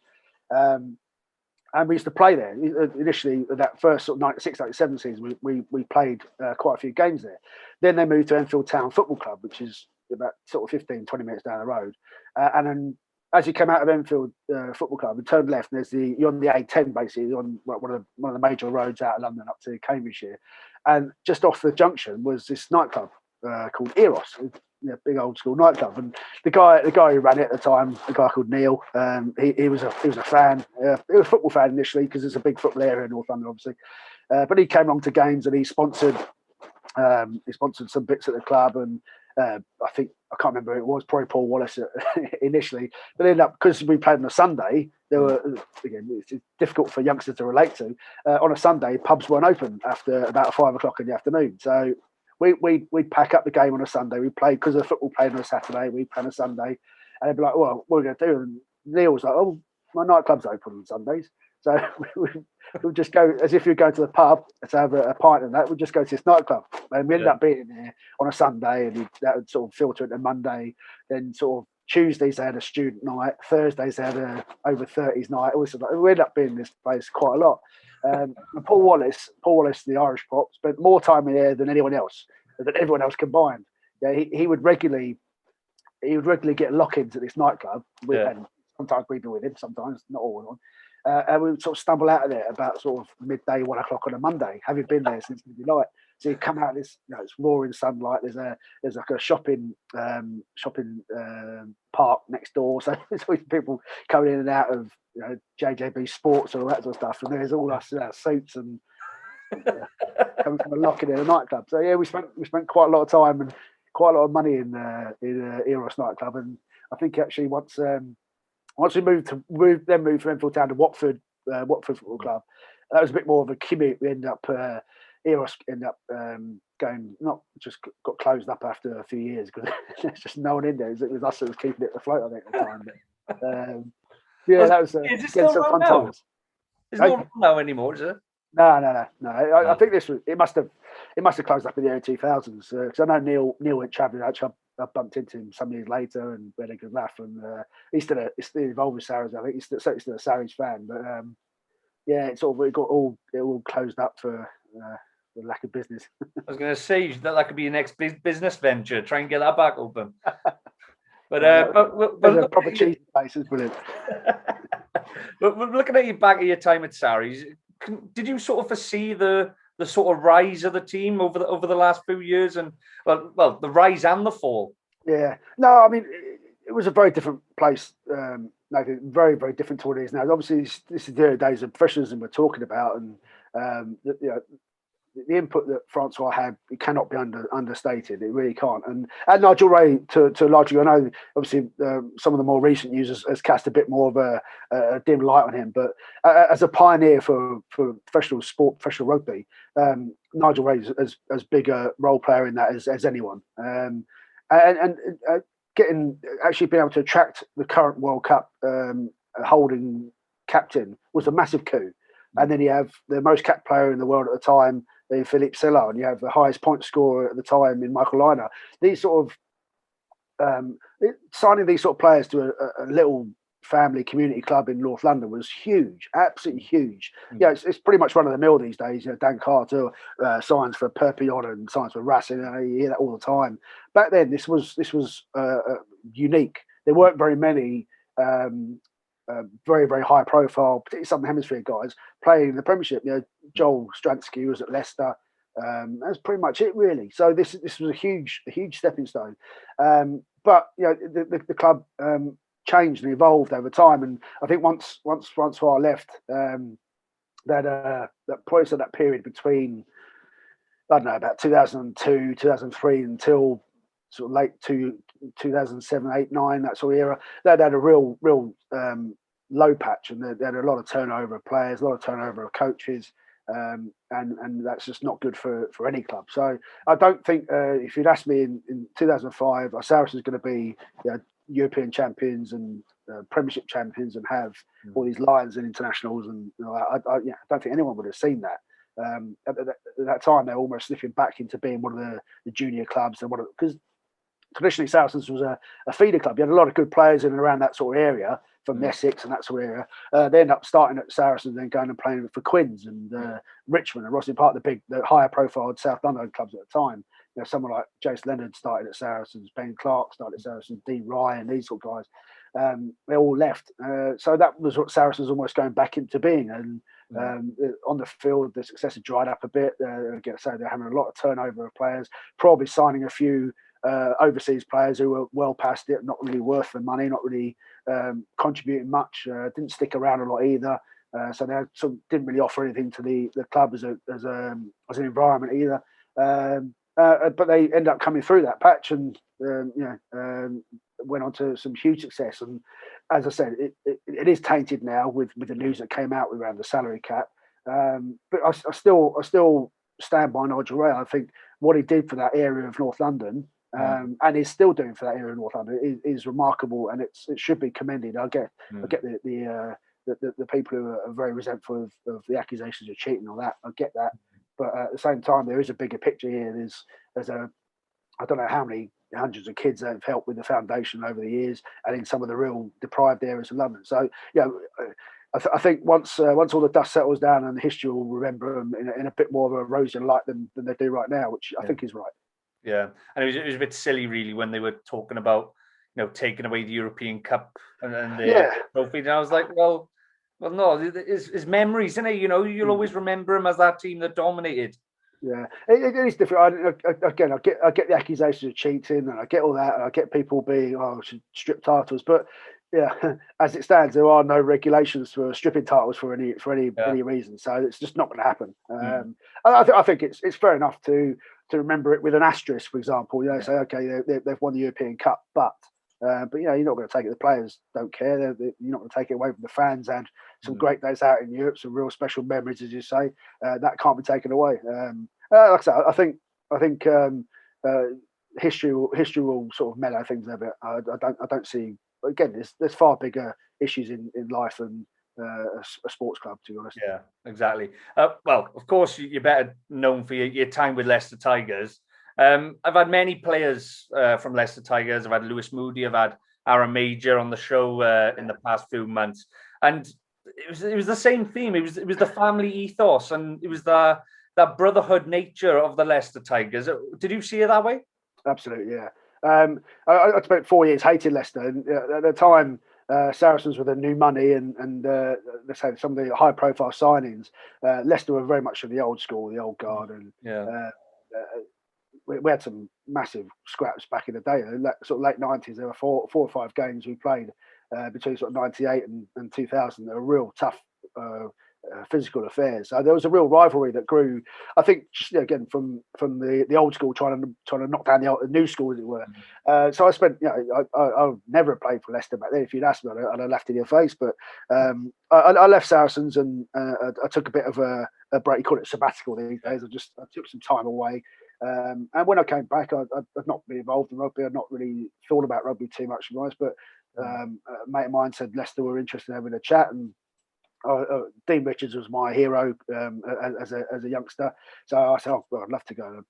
And we used to play there. Initially, that first sort of 96-97 season, we played quite a few games there. Then they moved to Enfield Town Football Club, which is about sort of 15, 20 minutes down the road. And then as you come out of Enfield Football Club and turn left, and you're on the A10 basically, on one of the major roads out of London up to Cambridgeshire, and just off the junction was this nightclub called Eros, big old school nightclub. And the guy who ran it at the time, a guy called Neil, he was a fan. He was a football fan initially because it's a big football area in North London, obviously. But he came along to games and he sponsored some bits at the club, and I think I can't remember who it was, probably Paul Wallace initially, but ended up because we played on a Sunday. There were again, it's difficult for youngsters to relate to. On a Sunday, pubs weren't open after about 5 o'clock in the afternoon, so we'd pack up the game on a Sunday. We played because the football played on a Saturday. We played on a Sunday, and they'd be like, "Well, what are we going to do?" And Neil was like, "Oh, my nightclub's open on Sundays." So we'd just go, as if you'd go to the pub to have a pint and that, we'd just go to this nightclub. And we ended up being there on a Sunday, and that would sort of filter into Monday. Then sort of Tuesdays they had a student night, Thursdays they had a over 30s night. We ended up being in this place quite a lot. And Paul Wallace, the Irish prop, spent more time in there than everyone else combined. Yeah, he would regularly get lock-ins at this nightclub. And sometimes we'd be with him, sometimes not all on. And we would sort of stumble out of there about sort of midday, 1 o'clock on a Monday, having been there since midnight. So you come out of this, it's roaring sunlight. There's like a shopping park next door. So there's always people coming in and out of JJB Sports and all that sort of stuff. And there's all us suits and coming from a lock-in in a nightclub. So yeah, we spent quite a lot of time and quite a lot of money in Eros nightclub. And I think actually once we moved from Enfield Town to Watford Football Club, that was a bit more of a commute. We ended up Eros ended up going, not just got closed up after a few years because there's just no one in there. It was us that was keeping it afloat, I think, at the time. But, that was still some fun times. It's not now anymore, is it? No. I think it must have closed up in the early 2000s because I know Neil went travelling. Actually, I bumped into him some years later and we had a good laugh. And he's still involved with Saracens. I think he's still a Saracens fan. But it all closed up for lack of business. I was going to say that could be your next business venture. Try and get that back open. But a proper cheese place is brilliant. But looking at you back at your time at Sarries, did you sort of foresee the sort of rise of the team over the last few years, and well, the rise and the fall? Yeah, no, I mean it was a very different place. Very, very different to what it is now. Obviously, this is the early days of professionalism we're talking about, and the input that Francois had, it cannot be understated. It really can't. And Nigel Ray, to a large degree, I know obviously some of the more recent users has cast a bit more of a dim light on him. But as a pioneer for professional sport, professional rugby, Nigel Ray is as big a role player in that as anyone. And being able to attract the current World Cup holding captain was a massive coup. And then you have the most capped player in the world at the time in Philippe Sella, and you have the highest point scorer at the time in Michael Liner. These sort of signing these sort of players to a little family community club in North London was huge, absolutely huge. Yeah, it's pretty much run of the mill these days. Dan Carter signs for Perpignan and signs for Racing. You hear that all the time. Back then, this was unique. There weren't very many. Very, very high profile, particularly Southern Hemisphere guys playing in the Premiership. Joel Stransky was at Leicester. That's pretty much it, really. So this was a huge stepping stone. But the club changed and evolved over time. And I think once Francois left, that period between about 2002, 2003 until sort of late 2007, 8, 9, that sort of era, they had a real low patch, and they had a lot of turnover of players, a lot of turnover of coaches, and that's just not good for any club. So I don't think if you'd asked me in 2005, our Saracens going to be European champions and Premiership champions and have all these Lions and internationals, and I don't think anyone would have seen that. At that time, they were almost slipping back into being one of the junior clubs, and because traditionally Saracens was a feeder club. You had a lot of good players in and around that sort of area, from Essex and that sort of area. They ended up starting at Saracens, then going and playing for Quins and Richmond and Rosslyn Park, the higher profile South London clubs at the time. Someone like Jace Leonard started at Saracens, Ben Clark started at Saracens, Dean Ryan, these sort of guys. they all left. So that was what Saracens almost going back into being. And on the field, the success had dried up a bit. Again, so they're having a lot of turnover of players, probably signing a few overseas players who were well past it, not really worth the money, not really contributing much. Didn't stick around a lot either. So they sort of didn't really offer anything to the club as an environment either. But they ended up coming through that patch and went on to some huge success. And as I said, it is tainted now with the news that came out around the salary cap. But I still stand by Nigel Ray. I think what he did for that area of North London, and is still doing for that area of North London, is remarkable, and it should be commended. I get the people who are very resentful of the accusations of cheating and all that. I get that, but at the same time, there is a bigger picture here. There's I don't know how many hundreds of kids that have helped with the foundation over the years, and in some of the real deprived areas of London. So I think once all the dust settles down, and the history will remember them in a bit more of a rosy light than they do right now, which I think is right. Yeah, and it was a bit silly, really, when they were talking about taking away the European Cup and the trophy. And I was like, well, no, it's memories, isn't it? You'll always remember them as that team that dominated. Yeah, it is different. I get the accusations of cheating, and I get all that, and I get people being should strip titles, but as it stands, there are no regulations for stripping titles for any reason, so it's just not going to happen. I think it's fair enough to remember it with an asterisk, for example. Say okay, they've won the European Cup, but you're not going to take it. The players don't care. You're not going to take it away from the fans. And some great days out in Europe, some real special memories, as you say. That can't be taken away. Like I said, I think history will sort of mellow things a bit. I don't see. Again, there's far bigger issues in life than a sports club, to be honest. Yeah, exactly. Well, of course, you're better known for your time with Leicester Tigers. I've had many players from Leicester Tigers. I've had Lewis Moody. I've had Aaron Major on the show in the past few months, and it was the same theme. It was the family ethos, and it was that brotherhood nature of the Leicester Tigers. Did you see it that way? Absolutely, yeah. I spent 4 years hating Leicester, and at the time, Saracens were the new money, and let's say some of the high-profile signings. Leicester were very much of the old school, the old guard, and we had some massive scraps back in the day. Sort of late 90s, there were four or five games we played between sort of 98 and 2000. They were real tough physical affairs. So there was a real rivalry that grew, I think, just again from the old school trying to knock down the new school, as it were. So I spent, I never played for Leicester back then. If you'd asked me, I'd have laughed in your face. But I left Saracens, and I took a bit of a break. You call it sabbatical these days. I took some time away. And when I came back, I'd not been involved in rugby. I'd not really thought about rugby too much, to be honest. But a mate of mine said Leicester were interested in having a chat, and Dean Richards was my hero as a youngster. So I said, I'd love to go.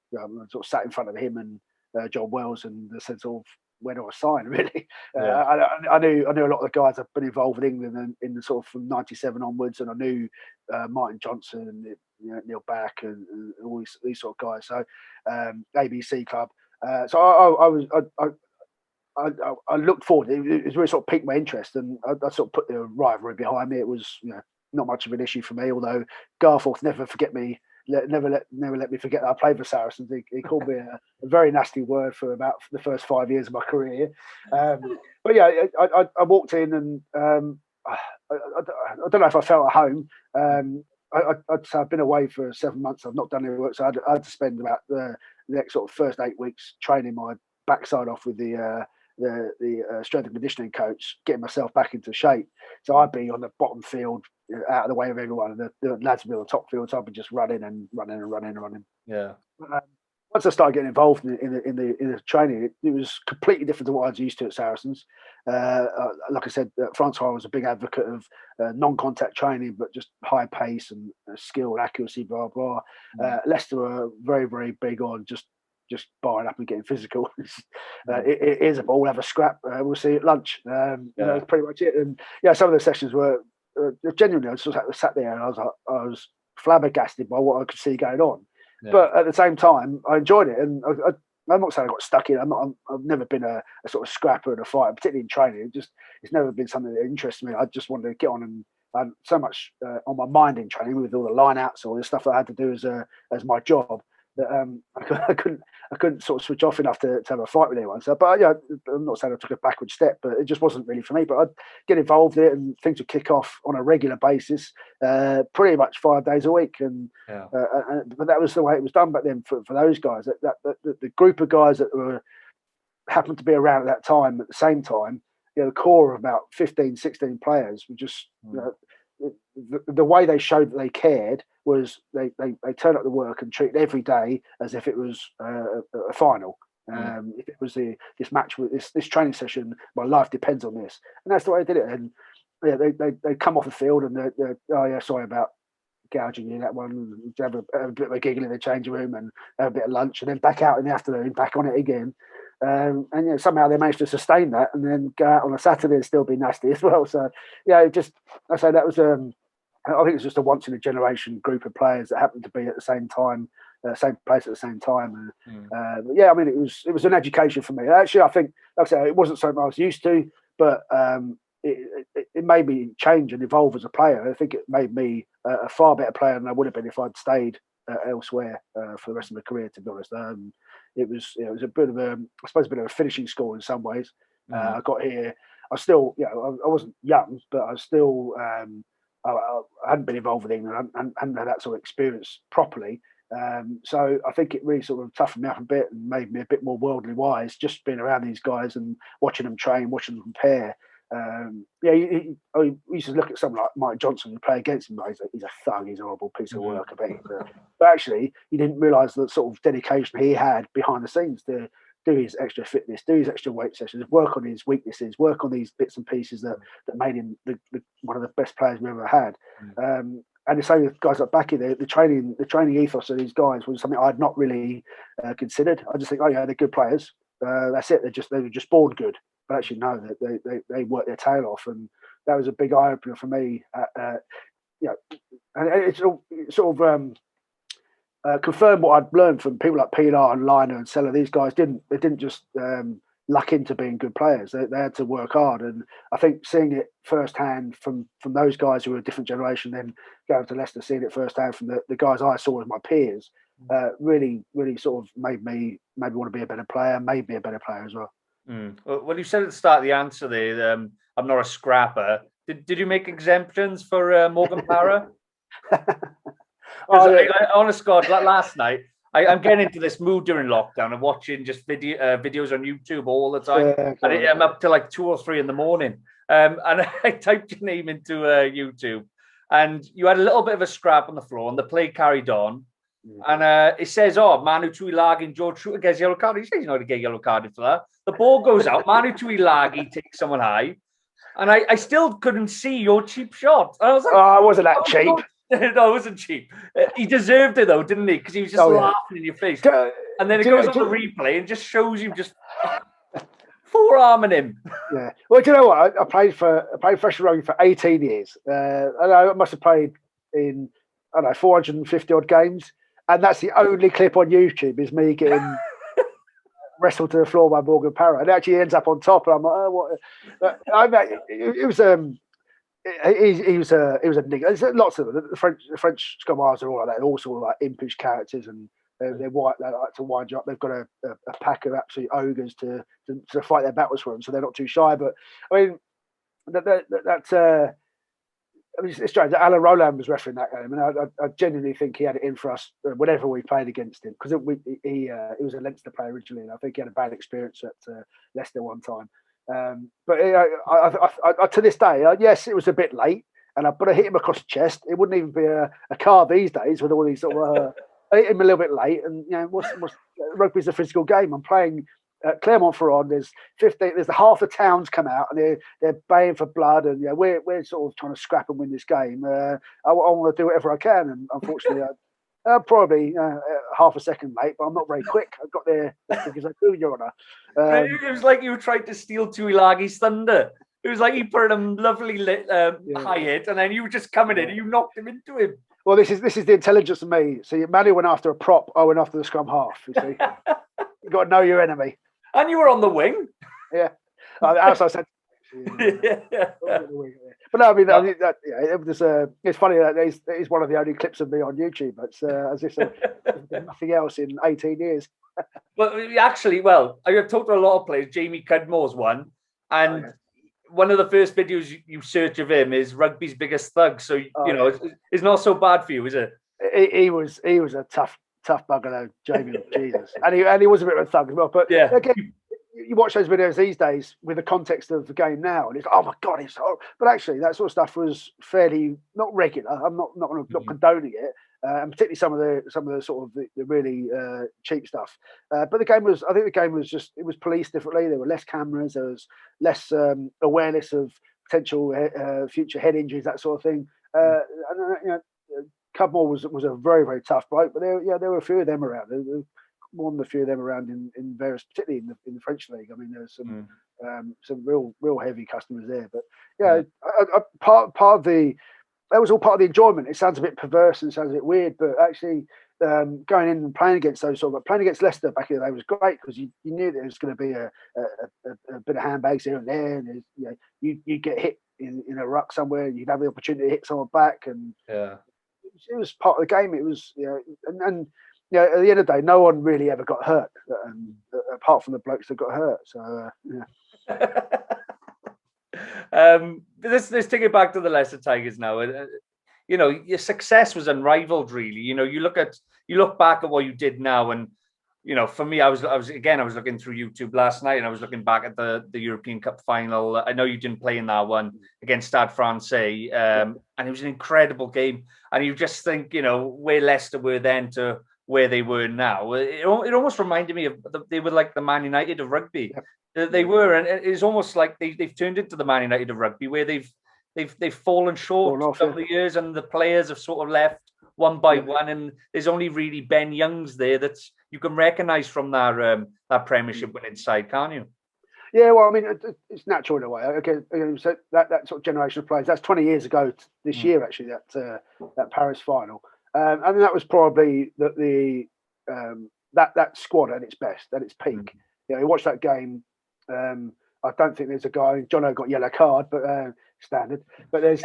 Sort of sat in front of him and John Wells, and said, sort of, where do I sign? Really, I knew a lot of the guys that have been involved in England in the sort of from '97 onwards, and I knew Martin Johnson and Neil Back and all these sort of guys. So ABC club. So I looked forward. It really sort of piqued my interest, and I sort of put the rivalry behind me. It was not much of an issue for me. Although Garforth never let me forget that I played for Saracens. He called me a very nasty word for about the first 5 years of my career. But yeah, I walked in, and I don't know if I felt at home. I've been away for 7 months. I've not done any work, so I had to spend about the next sort of first 8 weeks training my backside off with the strength and conditioning coach, getting myself back into shape. So I'd be on the bottom field, out of the way of everyone, and the lads would be on the top field. So I'd be just running. Yeah. Once I started getting involved in the training, it was completely different to what I was used to at Saracens. Like I said, Francois was a big advocate of non-contact training, but just high pace and skill and accuracy, blah blah. Leicester were very, very big on just barring up and getting physical. Here's a ball, have a scrap. We'll see you at lunch. That's pretty much it. And some of the sessions were genuinely. I just sat there, and I was flabbergasted by what I could see going on. Yeah. But at the same time, I enjoyed it, and I'm not saying I got stuck in. I've never been a sort of scrapper and a fighter, particularly in training. It's never been something that interests me. I just wanted to get on and so much on my mind in training with all the line outs, all the stuff that I had to do as my job, that I couldn't sort of switch off enough to have a fight with anyone. So, but yeah, I'm not saying I took a backward step, but it just wasn't really for me. But I'd get involved in it, and things would kick off on a regular basis, pretty much 5 days a week. And but that was the way it was done back then for those guys. The group of guys that happened to be around at that time, at the same time, the core of about 15, 16 players were just, the way they showed that they cared was they turned up to work and treated every day as if it was a final. If it was this match with this training session, my life depends on this, and that's the way they did it. And yeah, they come off the field and they're oh yeah, sorry about gouging you that one, and have a bit of a giggle in the changing room and have a bit of lunch, and then back out in the afternoon, back on it again. And somehow they managed to sustain that, and then go out on a Saturday and still be nasty as well. So I say that was I think it's just a once in a generation group of players that happened to be at the same time, same place at the same time. I mean, it was an education for me. Actually, I think, like I said, it wasn't something I was used to, but it made me change and evolve as a player. I think it made me a far better player than I would have been if I'd stayed elsewhere for the rest of my career. To be honest, it was a bit of a finishing school in some ways. I got here. I still, I wasn't young, but I still. I hadn't been involved with England and hadn't had that sort of experience properly. So I think it really sort of toughened me up a bit and made me a bit more worldly wise, just being around these guys and watching them train, watching them compare. You used to look at someone like Mike Johnson and play against him. He's a thug, he's a horrible piece of work. But actually, you didn't realise the sort of dedication he had behind the scenes to do his extra fitness, do his extra weight sessions, work on his weaknesses, work on these bits and pieces that made him one of the best players we ever had. And the same with guys like Backy, the training ethos of these guys was something I had not really considered. I just think, oh yeah, they're good players. That's it. They were just born good. But actually, no, they work their tail off, and that was a big eye opener for me. And it's sort of confirmed what I'd learned from people like Pilar and Liner and Seller. These guys didn't just luck into being good players. They had to work hard, and I think seeing it firsthand from those guys who were a different generation, then going to Leicester, seeing it firsthand from the guys I saw as my peers, really sort of made me want to be a better player, made me a better player as well. Well, you said at the start of the answer there, I'm not a scrapper. Did you make exemptions for Morgan Parra? Honest God, last night, I'm getting into this mood during lockdown of watching just videos on YouTube all the time. I'm up to like 2 or 3 in the morning. And I typed your name into YouTube, and you had a little bit of a scrap on the floor, and the play carried on. And it says, Manu Tuilagi and George Chuter gets yellow card. He says he's not going to get yellow carded for that. The ball goes out. Manu Tuilagi takes someone high. And I still couldn't see your cheap shot. And I was like, I wasn't that cheap. No, it wasn't cheap. He deserved it, though, didn't he? Because he was just laughing in your face. And then it goes on the replay and just shows you just forearming him. Yeah. Well, do you know what? I played professional rugby for 18 years. And I must have played in, 450 odd games. And that's the only clip on YouTube is me getting wrestled to the floor by Morgan Parra. And it actually ends up on top. And I'm like, oh, what? It was he was a nigger. There's lots of them. The French scrum halves are all like that. They're all sort of like impish characters, and they're white. They like to wind you up. They've got a pack of absolute ogres to fight their battles for them, so they're not too shy. But I mean, it's strange. Alan Rowland was refereeing that game, and I genuinely think he had it in for us whenever we played against him, because he was a Leinster player originally, and I think he had a bad experience at Leicester one time. But I to this day, yes, it was a bit late, but I hit him across the chest. It wouldn't even be a car these days with all these sort of. I hit him a little bit late, and rugby's a physical game. I'm playing at Clermont-Ferrand. There's 15. There's half the towns come out, and they're baying for blood, and we're sort of trying to scrap and win this game. I want to do whatever I can, and unfortunately, probably half a second late, but I'm not very quick. I got there because I do, Your Honour. It was like you were trying to steal Tuilagi's thunder. It was like you put him lovely high hit, and then you were just coming in and you knocked him into him. Well, this is the intelligence of me. See, Manu went after a prop. I went after the scrum half. You see, You've got to know your enemy. And you were on the wing. Yeah. Outside centre. Yeah. But no, I mean, it was. It's funny that it's one of the only clips of me on YouTube. It's as if there's nothing else in 18 years. Well, actually, I've talked to a lot of players. Jamie Cudmore's one, and one of the first videos you search of him is rugby's biggest thug. So it's not so bad for you, is it? He was a tough bugger though, Jamie. Jesus, and he was a bit of a thug as well. But again, you watch those videos these days with the context of the game now, and it's oh my god, it's horrible. But actually, that sort of stuff was fairly not regular. I'm not condoning it, and particularly some of the sort of the really cheap stuff. But I think the game was just, it was policed differently. There were less cameras. There was less awareness of potential future head injuries, that sort of thing. And Cudmore was a very, very tough bloke, but there were a few of them around. There were more than a few of them around in various, particularly in the French league. I mean, there was some real heavy customers there. But part of the, that was all part of the enjoyment. It sounds a bit perverse and sounds a bit weird, but actually going in and playing against those sort of, playing against Leicester back in the day was great because you knew there was going to be a bit of handbags here and there, and you'd get hit in a ruck somewhere, and you'd have the opportunity to hit someone back, and it was part of the game. It was, and at the end of the day, no one really ever got hurt, apart from the blokes that got hurt. So let's take it back to the Leicester Tigers now. Your success was unrivaled, really. You look back at what you did now, and for me, I was looking through YouTube last night, and I was looking back at the European Cup final. I know you didn't play in that one against Stade Francais, and it was an incredible game. And you just think, where Leicester were then to where they were now. It almost reminded me of they were like the Man United of rugby. They were, and it's almost like they've turned into the Man United of rugby, where they've fallen short over the years, and the players have sort of left one by one, and there's only really Ben Youngs there that you can recognise from that Premiership winning side, can't you? Yeah, well, I mean, it's natural in a way. Okay, so that sort of generation of players, that's 20 years ago this year, actually, that Paris final. And that was probably that squad at its best, at its peak. You watch that game. I don't think there's a guy. Jono got yellow card, but standard. But I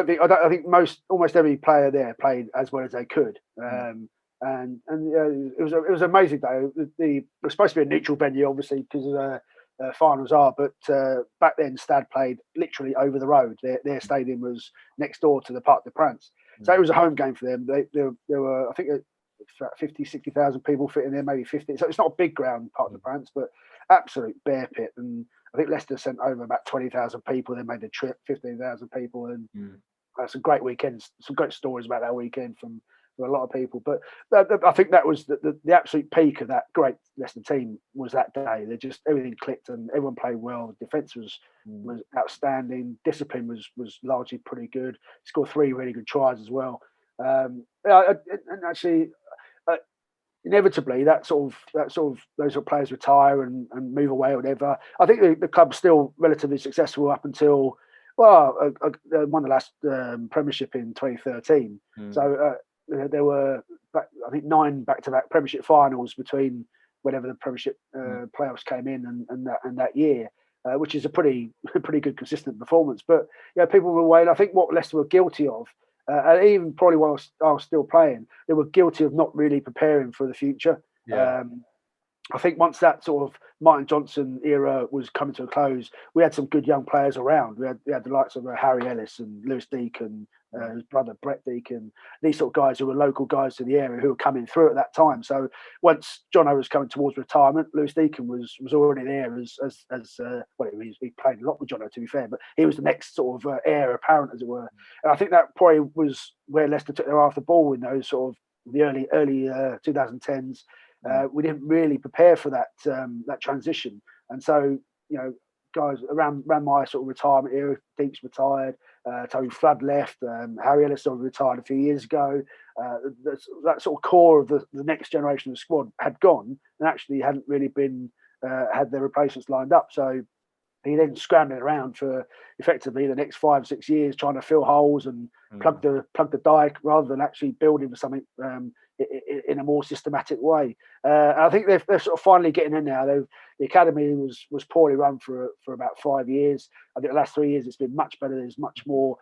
think almost every player there played as well as they could. And it was an amazing day. It was supposed to be a neutral venue, obviously, because finals are. But back then, Stade played literally over the road. Their stadium was next door to the Parc des Princes. So it was a home game for them. There were, I think, 50, 60,000 people fitting there, maybe 50. So it's not a big ground, Parc des Princes, but absolute bear pit. And I think Leicester sent over about 20,000 people. They made the trip, 15,000 people, and some great weekends, some great stories about that weekend from a lot of people. But I think that was the absolute peak of that great Leicester team was that day. They just, everything clicked and everyone played well. Defence was outstanding. Discipline was largely pretty good. Scored 3 really good tries as well. And actually, inevitably, those sort of players retire and move away or whatever. I think the club's still relatively successful up until won the last Premiership in 2013. So there were, I think, 9 back-to-back Premiership finals between whenever the Premiership playoffs came in and that year, which is a pretty good consistent performance. But people were away. And I think what Leicester were guilty of, and even probably while I was still playing, they were guilty of not really preparing for the future. I think once that sort of Martin Johnson era was coming to a close, we had some good young players around. We had the likes of Harry Ellis and Lewis Deacon, his brother Brett Deacon, these sort of guys who were local guys to the area who were coming through at that time. So once Jono was coming towards retirement, Lewis Deacon was already there as he played a lot with Jono, to be fair, but he was the next sort of heir apparent, as it were. And I think that probably was where Leicester took their eye off the ball in those sort of the early 2010s. We didn't really prepare for that transition, and so guys around my sort of retirement era, Deeks retired, Toby Flood left, Harry Ellis retired a few years ago. That sort of core of the next generation of the squad had gone, and actually hadn't really been had their replacements lined up. So he then scrambling around for effectively the next 5-6 years trying to fill holes and plug the dike rather than actually building something in a more systematic way. And I think they're sort of finally getting in now. The academy was poorly run for about 5 years. I think the last 3 years it's been much better. There's much more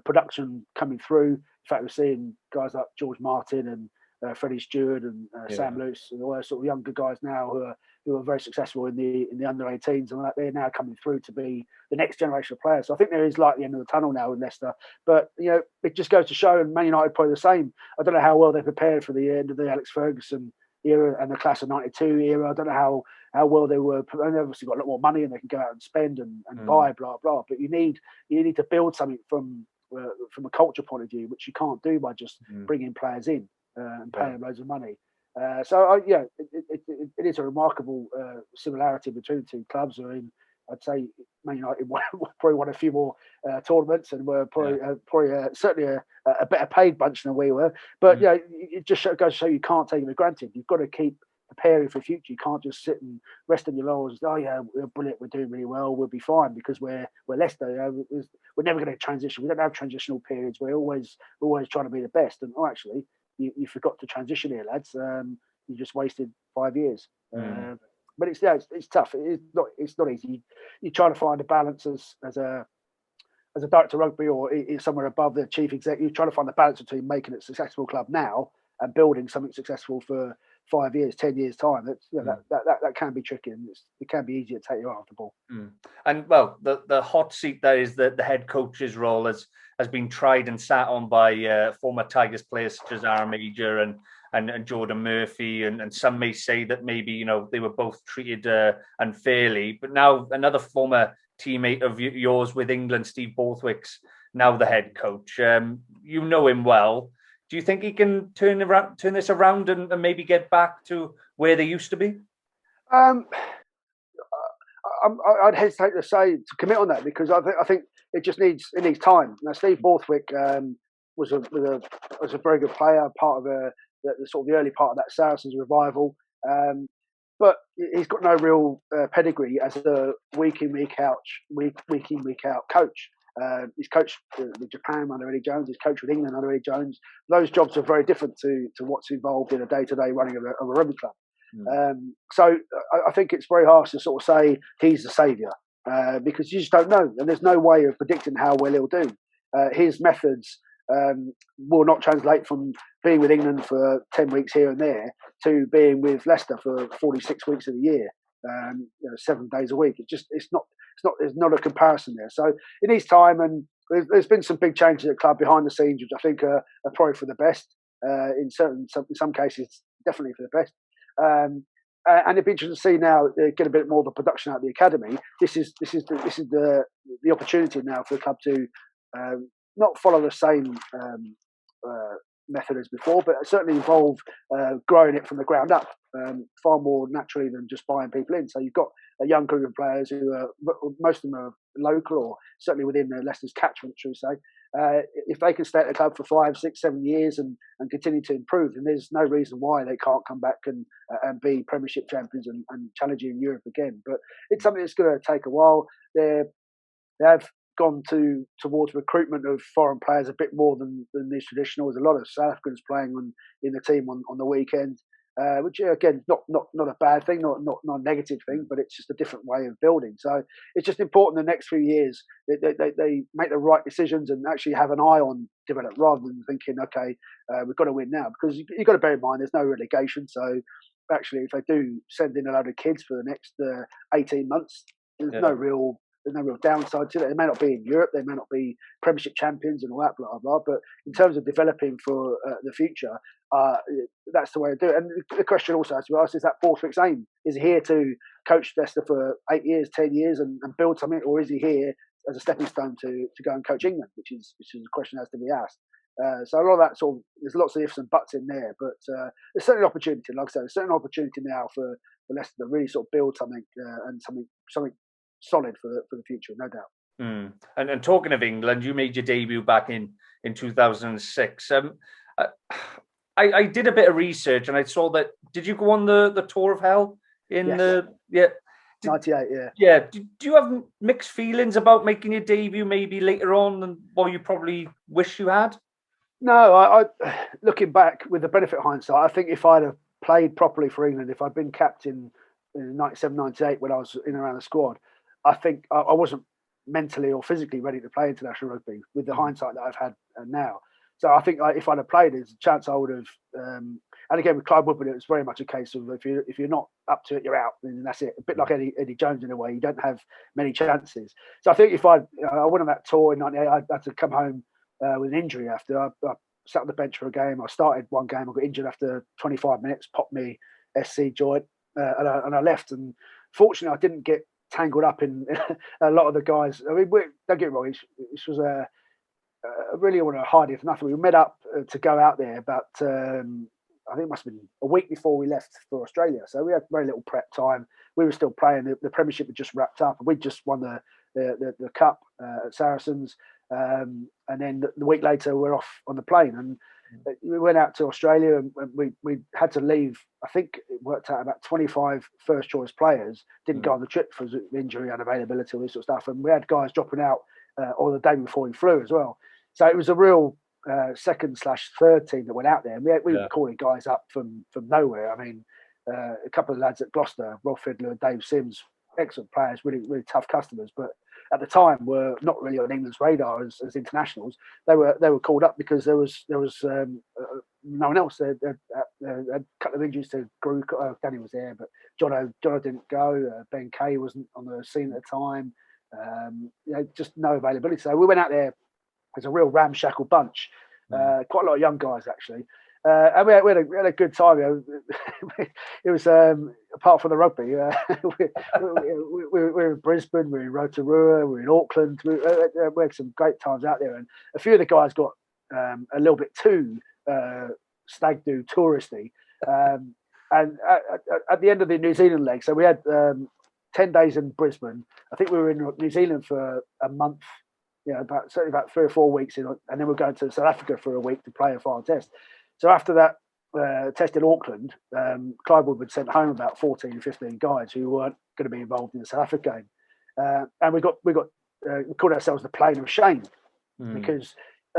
production coming through. In fact, we're seeing guys like George Martin and Freddie Stewart and Sam Luce and all those sort of younger guys now who are very successful in the under 18s, and they're now coming through to be the next generation of players. So I think there is light at the end of the tunnel now with Leicester. But it just goes to show, and Man United probably the same. I don't know how well they're prepared for the end of the Alex Ferguson era and the class of '92 era. I don't know how well they were. They've obviously got a lot more money and they can go out and spend and buy blah blah. But you need to build something from a culture point of view, which you can't do by just bringing players in and paying them loads of money. It is a remarkable similarity between the two clubs. I mean, I'd say Man United probably won a few more tournaments and were probably certainly a better paid bunch than we were. But it just goes to show you can't take it for granted. You've got to keep preparing for the future. You can't just sit and rest on your laurels. Oh yeah, we're brilliant. We're doing really well. We'll be fine because we're Leicester. We're never going to transition. We don't have transitional periods. We're always trying to be the best. And actually, you forgot to transition here, lads. You just wasted 5 years. But it's tough. It's not easy. You're trying to find a balance as a director of rugby or somewhere above the chief exec. You're trying to find the balance between making it a successful club now and building something successful for 5 years, 10 years time. That can be tricky, and it can be easy to take your eye off the ball. And well, the hot seat there is the head coach's role has been tried and sat on by former Tigers players such as Aaron Major and Jordan Murphy, and some may say that maybe they were both treated unfairly. But now another former teammate of yours with England, Steve Borthwick's now the head coach. You know him well. Do you think he can turn this around and maybe get back to where they used to be? I'd hesitate to commit on that because I think it needs time. Now, Steve Borthwick was a very good player, part of the sort of the early part of that Saracens revival, but he's got no real pedigree as a week in week out coach. He's coached with Japan under Eddie Jones. He's coached with England under Eddie Jones. Those jobs are very different to what's involved in a day-to-day running of a rugby club. So I think it's very harsh to sort of say he's the saviour because you just don't know, and there's no way of predicting how well he'll do. His methods will not translate from being with England for 10 weeks here and there to being with Leicester for 46 weeks of the year, 7 days a week. There's not a comparison there. So it needs time, and there's been some big changes at the club behind the scenes, which I think are probably for the best. In some cases, definitely for the best. And it'd be interesting to see now get a bit more of a production out of the academy. This is the opportunity now for the club to not follow the same method as before, but certainly involve growing it from the ground up far more naturally than just buying people in. So you've got a young group of players who most of them are local or certainly within Leicester's catchment, shall we say. If they can stay at the club for 5, 6, 7 years and continue to improve, then there's no reason why they can't come back and be Premiership champions and challenging in Europe again. But it's something that's going to take a while. They have gone towards recruitment of foreign players a bit more than these traditional. There's a lot of South Africans playing in the team on the weekend, which again not a bad thing, not a negative thing, but it's just a different way of building. So it's just important the next few years they make the right decisions and actually have an eye on development rather than thinking, okay, we've got to win now, because you've got to bear in mind there's no relegation. So actually, if they do send in a load of kids for the next 18 months, there's no real downside to it. They may not be in Europe, they may not be Premiership champions and all that, blah, blah, but in terms of developing for the future, that's the way to do it. And the question also has to be asked, is that Borthwick's aim? Is he here to coach Leicester for 8 years, 10 years and build something, or is he here as a stepping stone to go and coach England, which is a question that has to be asked. So a lot of that sort of, there's lots of ifs and buts in there, but there's certainly an opportunity, like I said, there's certainly an opportunity now for Leicester to really sort of build something and something solid for the future, no doubt. And talking of England, you made your debut back in 2006. I did a bit of research and I saw that. Did you go on the tour of hell 98, yeah. Yeah. Do you have mixed feelings about making your debut maybe later on than what you probably wish you had? No, I looking back with the benefit of hindsight, I think if I'd have played properly for England, if I'd been captain in 97, 98 when I was in and around the squad, I think I wasn't mentally or physically ready to play international rugby with the hindsight that I've had now. So I think if I'd have played, there's a chance I would have. And again, with Clive Woodward, it was very much a case of if you're not up to it, you're out, and that's it. A bit like Eddie Jones in a way. You don't have many chances. So I think if I went on that tour in '98, I had to come home with an injury after. I sat on the bench for a game. I started one game. I got injured after 25 minutes, popped me SC joint, and I left. And fortunately, I didn't get tangled up in a lot of the guys. I mean, don't get me wrong, this was a really want to hide it for nothing. We met up to go out there about, I think it must have been a week before we left for Australia. So we had very little prep time. We were still playing. The Premiership had just wrapped up. We just won the Cup at Saracens. And then the week later, we're off on the plane. And we went out to Australia and we had to leave. I think it worked out about 25 first choice players didn't go on the trip for injury, unavailability, all this sort of stuff. And we had guys dropping out on the day before we flew as well. So it was a real second/third team that went out there. And we were calling guys up from nowhere. I mean, a couple of lads at Gloucester, Rob Fiddler and Dave Sims, excellent players, really, really tough customers. But at the time, were not really on England's radar as internationals. They were called up because there was no one else. They had a couple of injuries to Gru. Danny was there, but Jono didn't go. Ben Kay wasn't on the scene at the time. Just no availability. So we went out there as a real ramshackle bunch. Quite a lot of young guys actually. And we had a good time. It was apart from the rugby. We were in Brisbane, we were in Rotorua, we were in Auckland. We had some great times out there, and a few of the guys got a little bit too stag do touristy. And at the end of the New Zealand leg, so we had 10 days in Brisbane. I think we were in New Zealand for a month. Certainly about 3 or 4 weeks, and then we're going to South Africa for a week to play a final test. So after that test in Auckland, Clive Woodward sent home about 14, 15 guys who weren't going to be involved in the South Africa game, and we called ourselves the Plane of Shame because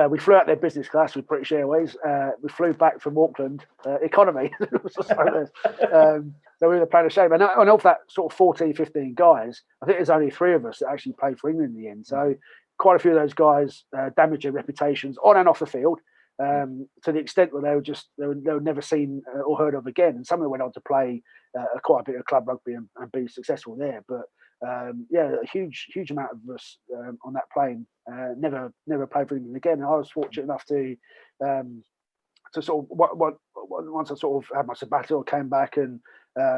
we flew out there business class with British Airways. We flew back from Auckland economy. So we were the Plane of Shame, and of that sort of 14, 15 guys, I think there's only 3 of us that actually played for England in the end. So quite a few of those guys damaged their reputations on and off the field. To the extent where they were never seen or heard of again, and some of them went on to play quite a bit of club rugby and be successful there. But a huge amount of us on that plane never played for England again. And I was fortunate enough to sort of once I sort of had my sabbatical, came back and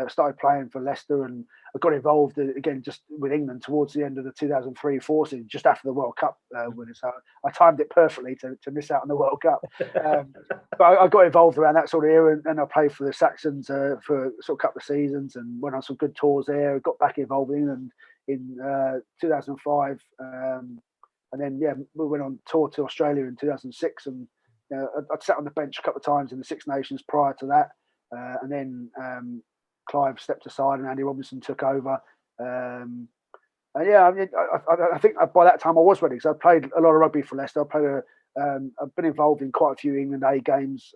started playing for Leicester, and I got involved again just with England towards the end of the 2003-4 season, just after the World Cup winner. So I timed it perfectly to miss out on the World Cup. But I got involved around that sort of era, and I played for the Saxons for sort of a couple of seasons, and went on some good tours there. Got back involved in England in 2005, and then we went on tour to Australia in 2006, and I'd sat on the bench a couple of times in the Six Nations prior to that, and then Clive stepped aside and Andy Robinson took over. I think by that time I was ready, because I played a lot of rugby for Leicester. I've been involved in quite a few England A games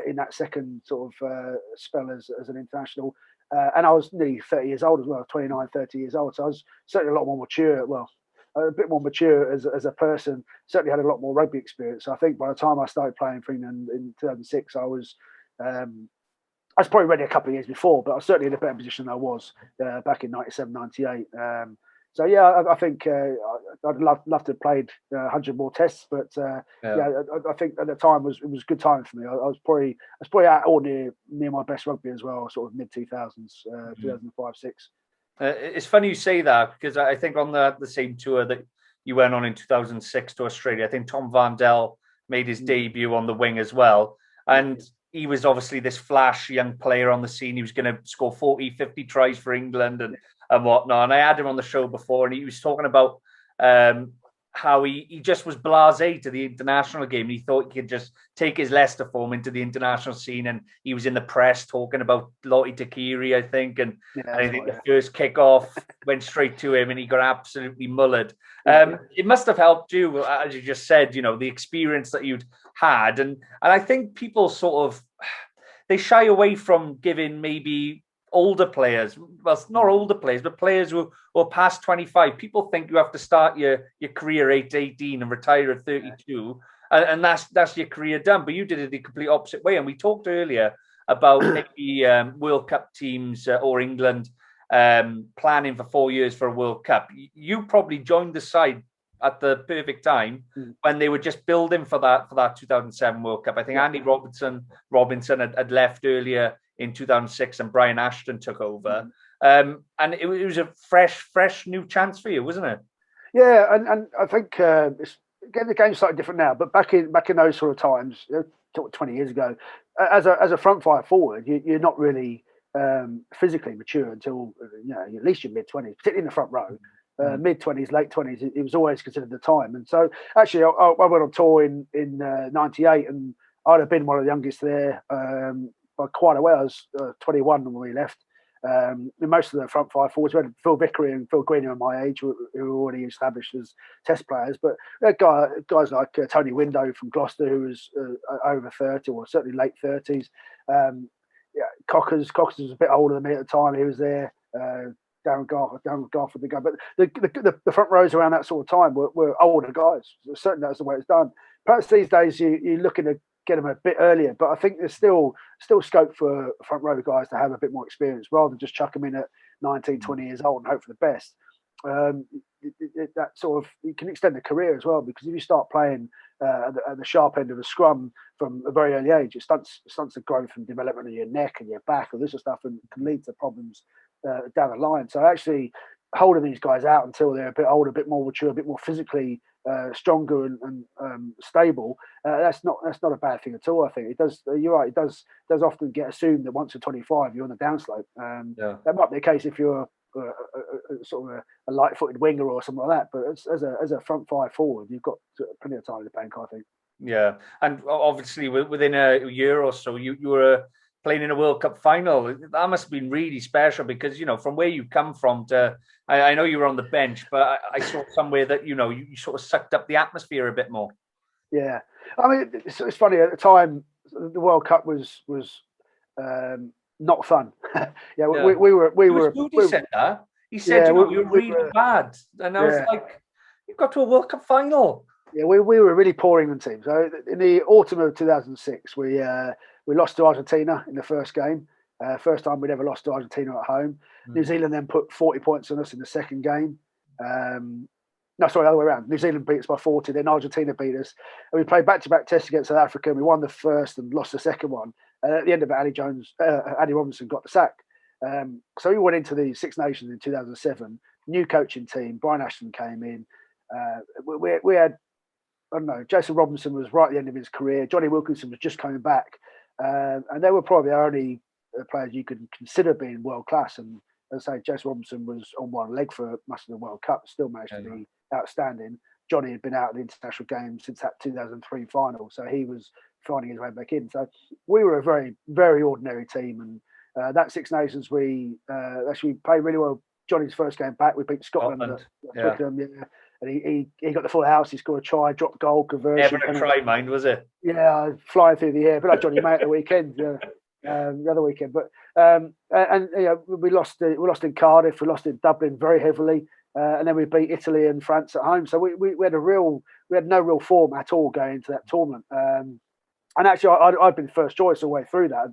in that second sort of spell as an international. And I was nearly 30 years old as well, 29, 30 years old. So I was certainly a lot more mature. Well, a bit more mature as a person. Certainly had a lot more rugby experience. So I think by the time I started playing for England in 2006, I was probably ready a couple of years before, but I was certainly in a better position than I was back in 97, 98. I think I'd love to have played 100 more tests, but I think at the time it was a good time for me. I was probably out or near my best rugby as well, sort of mid 2000s, 2005, 6. It's funny you say that, because I think on the same tour that you went on in 2006 to Australia, I think Tom Vandel made his debut on the wing as well. And he was obviously this flash young player on the scene. He was going to score 40, 50 tries for England and whatnot. And I had him on the show before, and he was talking about how he just was blasé to the international game. He thought he could just take his Leicester form into the international scene, and he was in the press talking about Lottie Takiri, I think, and I think the first kick-off went straight to him, and he got absolutely mullered. It must have helped you, as you just said, you know, the experience that you'd had, and I think people sort of they shy away from giving maybe older players, well, not older players, but players who are past 25. People think you have to start your career at 18 and retire at 32, and that's your career done. But you did it the complete opposite way. And we talked earlier about maybe World Cup teams or England planning for 4 years for a World Cup. You probably joined the side at the perfect time when they were just building for that 2007 World Cup. I think Andy Robinson had left earlier in 2006, and Brian Ashton took over. And it was a fresh new chance for you, wasn't it? Yeah, and I think again the game's slightly different now, but back in those sort of times, 20 years ago, as a front five forward, you're not really physically mature until at least your mid-20s, particularly in the front row. Mid-20s, late 20s, it was always considered the time. And so actually I went on tour in 98, and I'd have been one of the youngest there by quite a way. I was 21 when we left. Most of the front five forwards, we had Phil Vickery and Phil Greener at my age, who were already established as test players. But guys like Tony Window from Gloucester, who was over 30, or certainly late 30s. Cockers was a bit older than me at the time. He was there. Darren Garfield, the guy. But the front rows around that sort of time were older guys. Certainly that's the way it's done. Perhaps these days you're looking to get them a bit earlier, but I think there's still scope for front row guys to have a bit more experience rather than just chuck them in at 19, 20 years old and hope for the best. That sort of, you can extend the career as well, because if you start playing at the sharp end of a scrum from a very early age, it stunts the growth and development of your neck and your back and this sort of stuff, and can lead to problems down the line. So actually holding these guys out until they're a bit older, a bit more mature, a bit more physically stronger and stable, that's not a bad thing at all. I think it does. You're right. It does often get assumed that once you're 25, you're on the downslope. That might be the case if you're sort of a light-footed winger or something like that. But as a front five forward, you've got plenty of time in the bank, I think. Yeah, and obviously within a year or so, you were playing in a World Cup final. That must have been really special, because from where you come from to, I know you were on the bench, but I saw somewhere that you sort of sucked up the atmosphere a bit more. Yeah, I mean it's funny, at the time the World Cup was not fun. We were. He said that. He said, you were really bad, and I was like, you got to a World Cup final. Yeah, we were really poor England team. So in the autumn of 2006, we lost to Argentina in the first game. First time we'd ever lost to Argentina at home. New Zealand then put 40 points on us in the second game. No, sorry, the other way around. New Zealand beat us by 40, then Argentina beat us. And we played back-to-back tests against South Africa, and we won the first and lost the second one. And at the end of it, Andy Robinson got the sack. So we went into the Six Nations in 2007. New coaching team. Brian Ashton came in. We had, I don't know, Jason Robinson was right at the end of his career. Johnny Wilkinson was just coming back. And they were probably the only players you could consider being world-class. And as I say, Jason Robinson was on one leg for much of the World Cup, still managed to be outstanding. Johnny had been out of the international game since that 2003 final, so he was finding his way back in. So we were a very, very ordinary team. And that Six Nations, we actually played really well. Johnny's first game back, we beat Scotland at Twickenham, and he got the full house. He scored a try, dropped goal, conversion. Never a try, mind, was it? Yeah, flying through the air, but like Johnny May at the weekend, the other weekend. But we lost in Cardiff, we lost in Dublin very heavily, and then we beat Italy and France at home. So we had no real form at all going into that tournament. And actually, I'd been first choice all the way through that.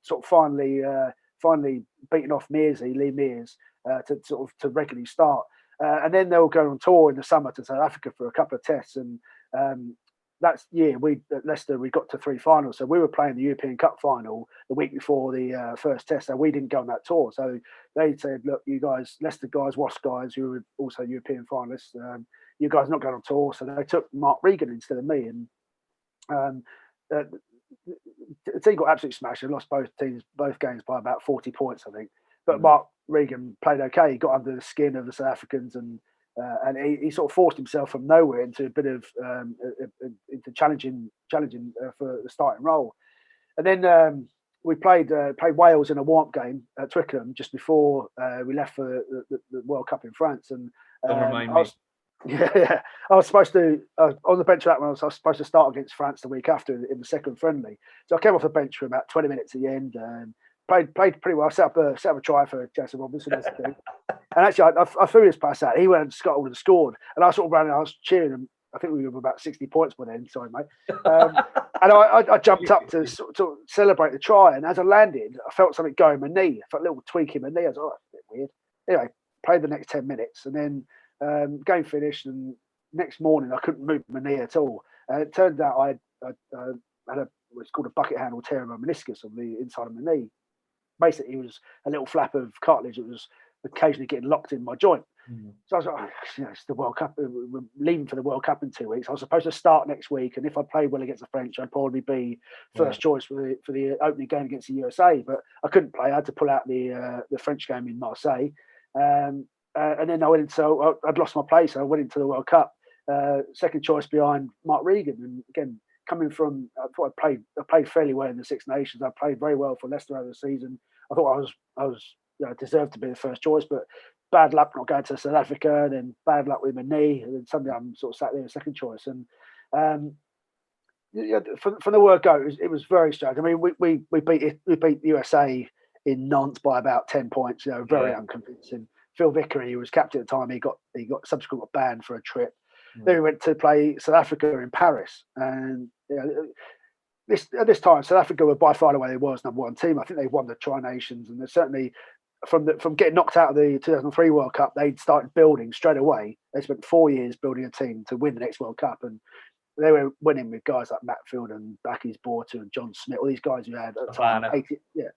Sort of finally beaten off Lee Mears to regularly start. And then they were going on tour in the summer to South Africa for a couple of tests. And that year, at Leicester, we got to three finals. So we were playing the European Cup final the week before the first test. So we didn't go on that tour. So they said, look, you guys, Leicester guys, Wasp guys, who were also European finalists, you guys are not going on tour. So they took Mark Regan instead of me. And the team got absolutely smashed. They lost both games by about 40 points, I think. But Mark Regan played okay. He got under the skin of the South Africans and And he sort of forced himself from nowhere into a bit of into challenging for the starting role. And then we played Wales in a warm-up game at Twickenham just before we left for the World Cup in France. And Don't remind me. Yeah. I was supposed to on the bench for that one. I was supposed to start against France the week after in the second friendly. So I came off the bench for about 20 minutes at the end. Played pretty well. Set up a try for Jason Robinson as a thing. And actually, I threw this pass out. He went and Scotland and scored. And I sort of ran and I was cheering him. I think we were about 60 points by then. Sorry, mate. And I jumped up to sort of celebrate the try. And as I landed, I felt something go in my knee. I felt a little tweak in my knee. I was like, oh, that's a bit weird. Anyway, played the next 10 minutes. And then game finished. And next morning, I couldn't move my knee at all. It turned out I had what's called a bucket handle tear of my meniscus on the inside of my knee. Basically, it was a little flap of cartilage that was occasionally getting locked in my joint. So I was like, oh, it's the World Cup. We're leaving for the World Cup in 2 weeks. I was supposed to start next week, and if I played well against the French, I'd probably be first choice for the opening game against the USA. But I couldn't play. I had to pull out the French game in Marseille, and then I went into. I'd lost my place. So I went into the World Cup, second choice behind Mark Regan, and again. Coming from, I thought I played fairly well in the Six Nations. I played very well for Leicester over the season. I thought I was deserved to be the first choice, but bad luck not going to South Africa, then bad luck with my knee, and then suddenly I'm sort of sat there the second choice. And from the word go, it was very strange. I mean, we beat the USA in Nantes by about 10 points. Very unconvincing. Phil Vickery, who was captain at the time, he got subsequently got banned for a trip. Then we went to play South Africa in Paris, and at this time, South Africa were by far and away the world's number one team. I think they won the Tri Nations, and they're certainly from getting knocked out of the 2003 World Cup, they'd started building straight away. They spent 4 years building a team to win the next World Cup, and they were winning with guys like Matt Field and Bakkies Borter and John Smith, all these guys who had at the time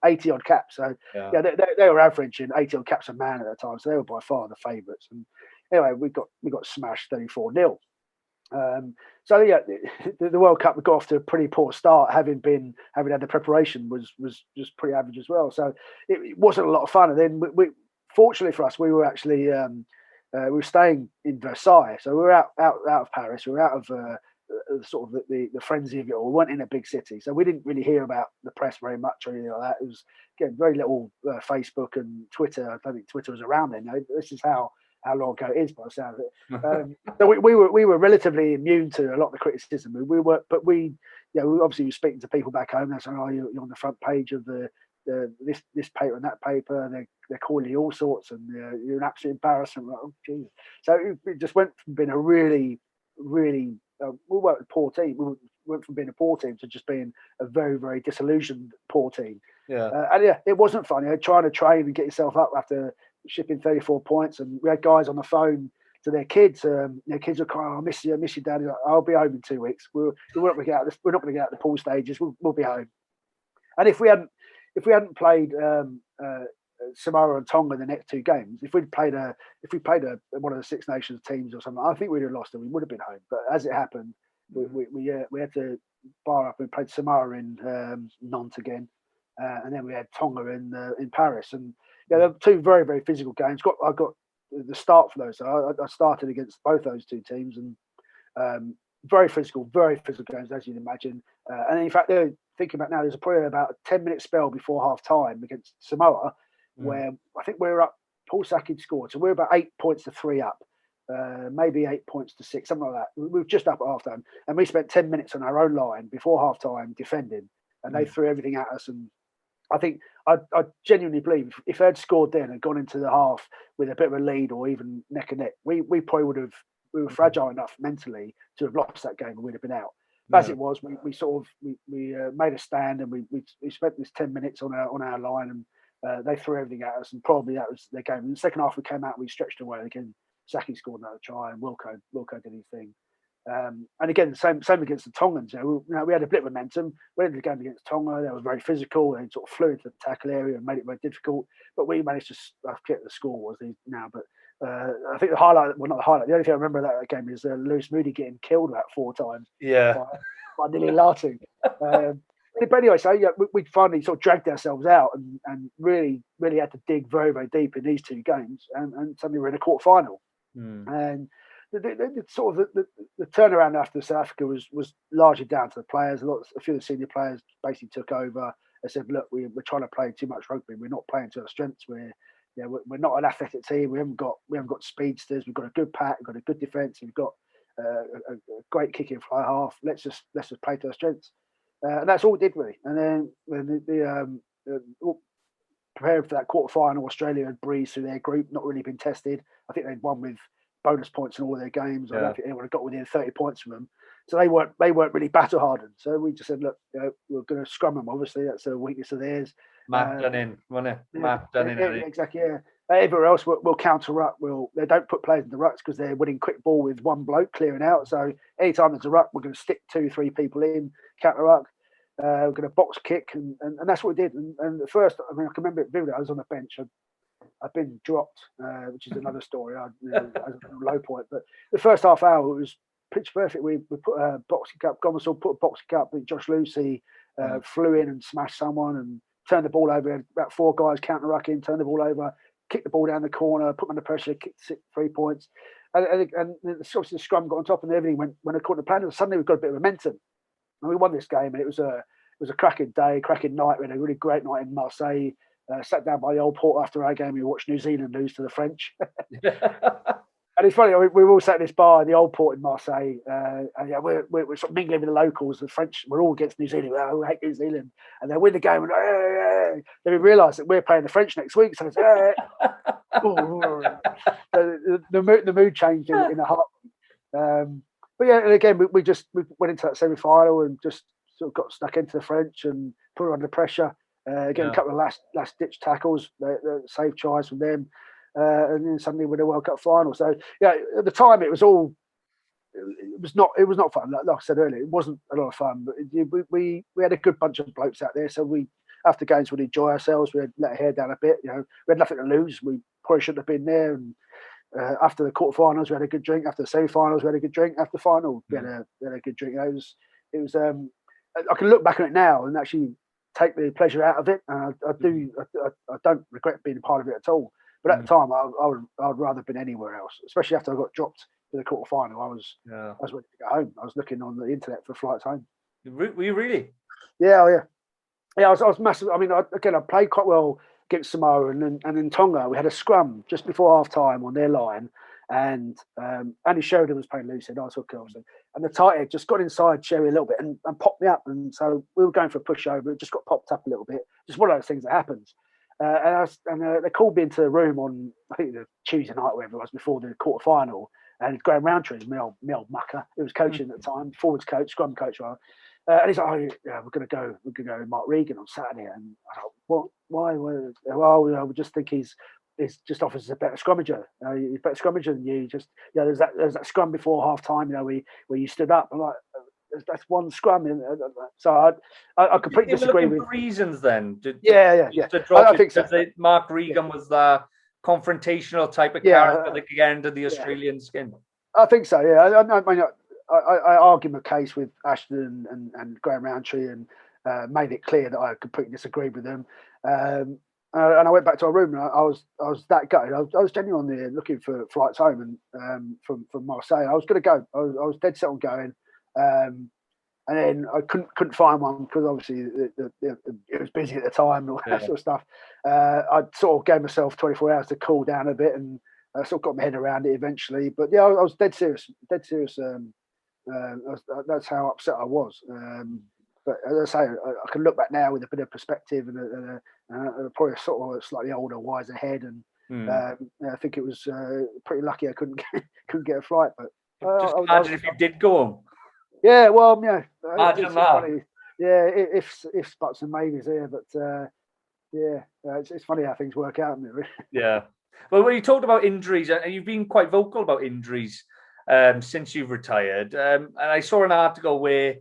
80 odd caps. So they were averaging 80 odd caps a man at the time, so they were by far the favourites. And anyway, we got smashed 34-0. The World Cup got off to a pretty poor start, having had the preparation was just pretty average as well. So it wasn't a lot of fun. And then we fortunately for us, we were actually we were staying in Versailles, so we were out of Paris. We were out of sort of the frenzy of it all. We weren't in a big city, so we didn't really hear about the press very much or anything like that. It was again very little Facebook and Twitter. I don't think Twitter was around then. This is how long ago it is by the sound of it. So we were relatively immune to a lot of the criticism. We were obviously were speaking to people back home. They're saying, "Oh, you're on the front page of this paper and that paper." They're calling you all sorts, and you're an absolute embarrassment. Like, oh, Jesus. So it just went from being a really we weren't a poor team. We went from being a poor team to just being a very, very disillusioned poor team. It wasn't fun. Trying to train and get yourself up after shipping 34 points, and we had guys on the phone to their kids. Their kids were crying, "I miss you, Daddy." Like, "I'll be home in 2 weeks. We're not going to get out. We're not going to get out the pool stages. We'll be home." And if we hadn't played Samoa and Tonga in the next two games, if we played one of the Six Nations teams or something, I think we'd have lost and we would have been home. But as it happened, we had to bar up and played Samoa in Nantes again, and then we had Tonga in Paris, and they were two very, very physical games. I got the start for those. So I started against both those two teams, and very physical games, as you'd imagine. And in fact, thinking about now, there's probably about a 10-minute spell before half time against Samoa, where I think we were up. Paul Sackett scored, so we were about 8 points to 3 up, maybe 8 points to 6, something like that. We were just up at half time, and we spent 10 minutes on our own line before half time defending, and they threw everything at us. And I think I genuinely believe if they'd scored then and gone into the half with a bit of a lead or even neck and neck, we probably would have. We were fragile enough mentally to have lost that game and we'd have been out. But as it was, we made a stand and we spent this 10 minutes on our line, and they threw everything at us, and probably that was their game. In the second half, we came out, we stretched away again. Saki scored another try, and Wilco did his thing. And again, same against the Tongans. We had a bit of momentum. We ended the game against Tonga. They were very physical. They sort of flew into the tackle area and made it very difficult. But we managed to get the score was now. But I think the highlight, well, not the highlight. The only thing I remember of that game is Lewis Moody getting killed about 4 times. By Nili Larting. But anyway, so we finally sort of dragged ourselves out and really, really had to dig very, very deep in these two games, and suddenly we're in a quarter final. And the sort of the turnaround after South Africa was largely down to the players. A few of the senior players basically took over. They said, "Look, we're trying to play too much rugby. We're not playing to our strengths. We're not an athletic team. We haven't got speedsters. We've got a good pack. We've got a good defence. We've got a great kicking fly half. Let's just play to our strengths." And that's all we did really. And then when prepared for that quarter final, Australia had breezed through their group, not really been tested. I think they'd won with bonus points in all their games. I don't think anyone had got within 30 points from them. So they weren't really battle hardened. So we just said, look, we're going to scrum them. Obviously, that's a weakness of theirs. Matt Dunning, wasn't it? Matt Dunning. Exactly. Yeah. Everywhere else, we'll counter ruck. They don't put players in the rucks because they're winning quick ball with one bloke clearing out. So anytime there's a ruck, we're going to stick 2-3 people in, counter ruck. We're going to box kick, and that's what we did. And at first, I can remember it vividly. I was on the bench. I'd been dropped, which is another story. As a low point, but the first half hour it was pitch perfect. We put a boxing cup. Gomersall put a boxing cup. Josh Lucy flew in and smashed someone and turned the ball over. About 4 guys counter rucking, turned the ball over, kicked the ball down the corner, put them under pressure, kicked 3 points, and obviously the scrum got on top, and everything went according to plan. And suddenly we've got a bit of momentum. And we won this game, and it was a cracking day, cracking night. We had a really great night in Marseille. Sat down by the old port after our game. We watched New Zealand lose to the French. And it's funny, we were all sat in this bar in the old port in Marseille, and we're sort of mingling with the locals. The French, we're all against New Zealand. We hate New Zealand, and they win the game. And then we realise that we're playing the French next week. So it's the mood changed in a heartbeat. But yeah, and again, we went into that semi-final and just sort of got stuck into the French and put her under pressure. A couple of last ditch tackles, save tries from them, and then suddenly we're in the World Cup final. So yeah, at the time it was not fun. Like I said earlier, it wasn't a lot of fun. But we had a good bunch of blokes out there. So after games we'd enjoy ourselves. We had let our hair down a bit. We had nothing to lose. We probably shouldn't have been there. And after the quarterfinals, we had a good drink. After the semi-finals, we had a good drink. After the final, we had a good drink. It was. I can look back on it now and actually take the pleasure out of it. And I don't regret being a part of it at all. But at the time, I'd rather have been anywhere else, especially after I got dropped to the quarter final. I was ready to go home. I was looking on the internet for flights home. Were you really? Yeah, I was massive. I mean, I played quite well against Samoa, and in Tonga we had a scrum just before half time on their line, and Andy Sheridan was playing loose, and I was hooker, and the tight head just got inside Sherry a little bit and popped me up, and so we were going for a pushover. It just got popped up a little bit. Just one of those things that happens. And they called me into the room on, I think, the Tuesday night, whatever it was, before the quarter final. And Graham Roundtree, my old mucker, who was coaching at the time, forwards coach, scrum coach, right? And he's like, "Oh, yeah, we're going to go with Mark Regan on Saturday." And I thought, "What? Why? Well, we just think he's just offers us a better scrummager. He's a better scrummager than you. Just there's that scrum before half time, where you stood up." I'm like, "That's one scrum." So I completely disagree with reasons. Then, yeah. I think so. Mark Regan was the confrontational type of character that could get into the Australian skin. I think so. Yeah, I argue my case with Ashton and Graham Roundtree and made it clear that I completely disagreed with them. And I went back to our room and I was that gutted. I was genuinely looking for flights home and from Marseille. I was going to go. I was dead set on going. And then I couldn't find one because obviously it was busy at the time and all that sort of stuff. I sort of gave myself 24 hours to cool down a bit and I sort of got my head around it eventually. But yeah, I was dead serious. That's how upset I was. But as I say, I can look back now with a bit of perspective and probably sort of a slightly older, wiser head. And I think it was pretty lucky I couldn't get a flight. But just imagine if you did go home. Yeah, well, yeah. Imagine that. Funny. Yeah, if buts and maybes here, but it's funny how things work out, isn't it? Yeah. Well, when you talked about injuries, and you've been quite vocal about injuries since you've retired, and I saw an article where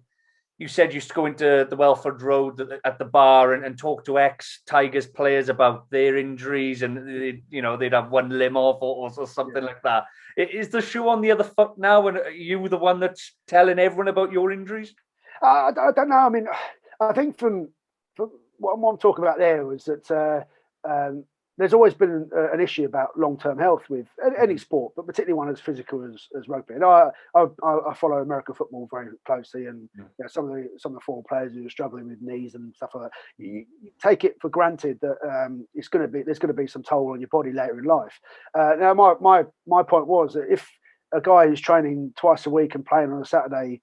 you said you used to go into the Welford Road at the bar and talk to ex-Tigers players about their injuries, and they'd have one limb off or something like that. Is the shoe on the other foot now, and are you the one that's telling everyone about your injuries? I don't know. I mean, I think from what I'm talking about there was that there's always been an issue about long-term health with any sport, but particularly one as physical as rugby. And I follow American football very closely, and some of the former players who are struggling with knees and stuff like that. You take it for granted that there's going to be some toll on your body later in life. Now, my point was that if a guy who's training twice a week and playing on a Saturday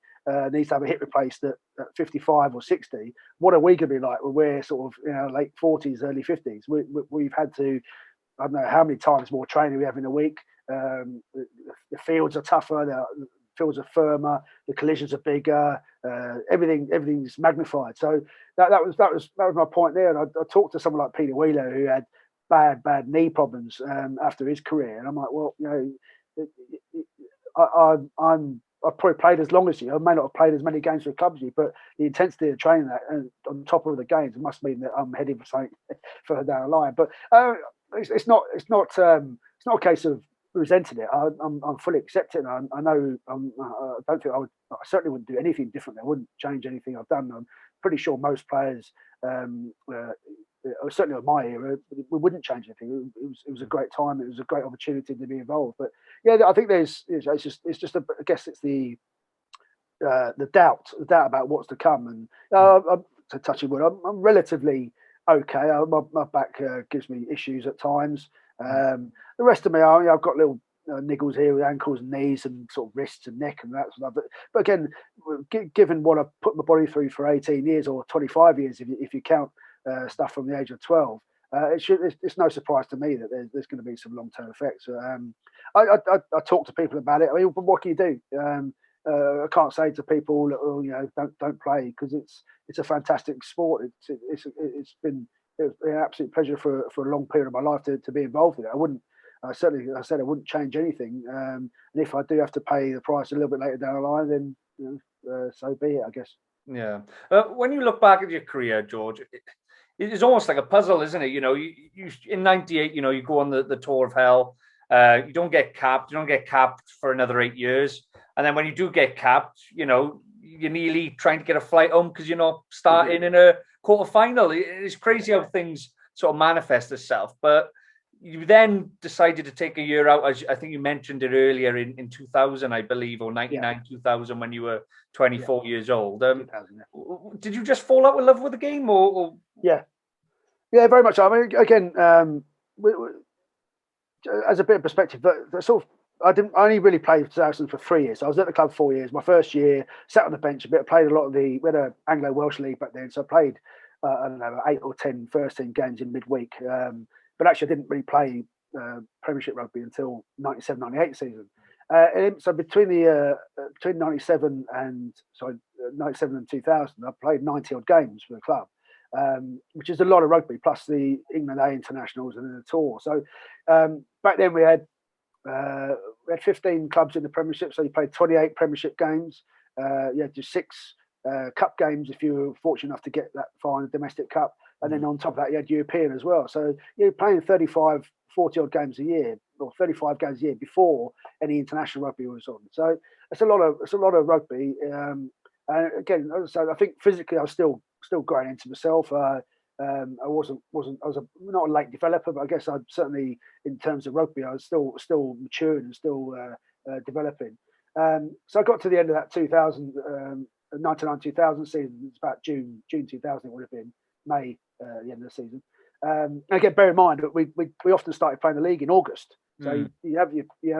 needs to have a hip replaced at 55 or 60, what are we going to be like when we're sort of late 40s, early 50s? We've had to, I don't know how many times more training we have in a week. The fields are tougher, the fields are firmer, the collisions are bigger, everything's magnified. So that was my point there. And I talked to someone like Peter Wheeler who had bad knee problems after his career, and I'm like, well, I've probably played as long as you. I may not have played as many games for the club as you, but the intensity of training that and on top of the games must mean that I'm heading for something further down the line. But it's not a case of resenting it. I'm fully accepting. I know. I don't think I certainly wouldn't do anything different. I wouldn't change anything I've done. I'm pretty sure most players, certainly of my era, we wouldn't change anything. It was a great time. It was a great opportunity to be involved. But yeah, I think it's just I guess it's the doubt about what's to come. And I'm to touching wood, I'm relatively okay. My back gives me issues at times. The rest of me, I've got little niggles here with ankles and knees and sort of wrists and neck and that sort of. But again, given what I've put my body through for 18 years or 25 years, if you count stuff from the age of 12, it's no surprise to me that there's going to be some long-term effects. I talk to people about it. I mean, what can you do? I can't say to people, don't play, because it's a fantastic sport. It's been an absolute pleasure for a long period of my life to be involved in it. I said I wouldn't change anything. And if I do have to pay the price a little bit later down the line, then so be it, I guess. Yeah. When you look back at your career, George, it's almost like a puzzle, isn't it? You in '98, you go on the tour of hell. You don't get capped. You don't get capped for another 8 years. And then when you do get capped, you're nearly trying to get a flight home because you're not starting in a quarterfinal. It's crazy how things sort of manifest itself. But you then decided to take a year out, as I think you mentioned it earlier, in 2000, I believe, or 99, 2000, when you were 24 years old. Did you just fall out with love with the game, or? Yeah, very much. I mean, again, as a bit of perspective, the sort of I only really played for Saracens for 3 years. So I was at the club 4 years. My first year, sat on the bench a bit. Played a lot of we had an Anglo-Welsh league back then, so I played I don't know 8 or 10 first team games in midweek. But actually, I didn't really play Premiership rugby until 97-98 season. So between 97 and 2000, I played 90 odd games for the club, which is a lot of rugby, plus the England A internationals and the tour. So back then we had 15 clubs in the Premiership, so you played 28 Premiership games. You had just 6 cup games if you were fortunate enough to get that far in the domestic cup. And then on top of that, you had European as well. So you're playing 35, 40 odd games a year, or 35 games a year before any international rugby was on. So it's a lot of rugby. And again, so I think physically I was still growing into myself. I was not a late developer, but I guess I'd certainly, in terms of rugby, I was still maturing and still developing. So I got to the end of that 99-2000 season. It's about June 2000 it would have been, May, the end of the season. Again, bear in mind that we often started playing the league in August. So you have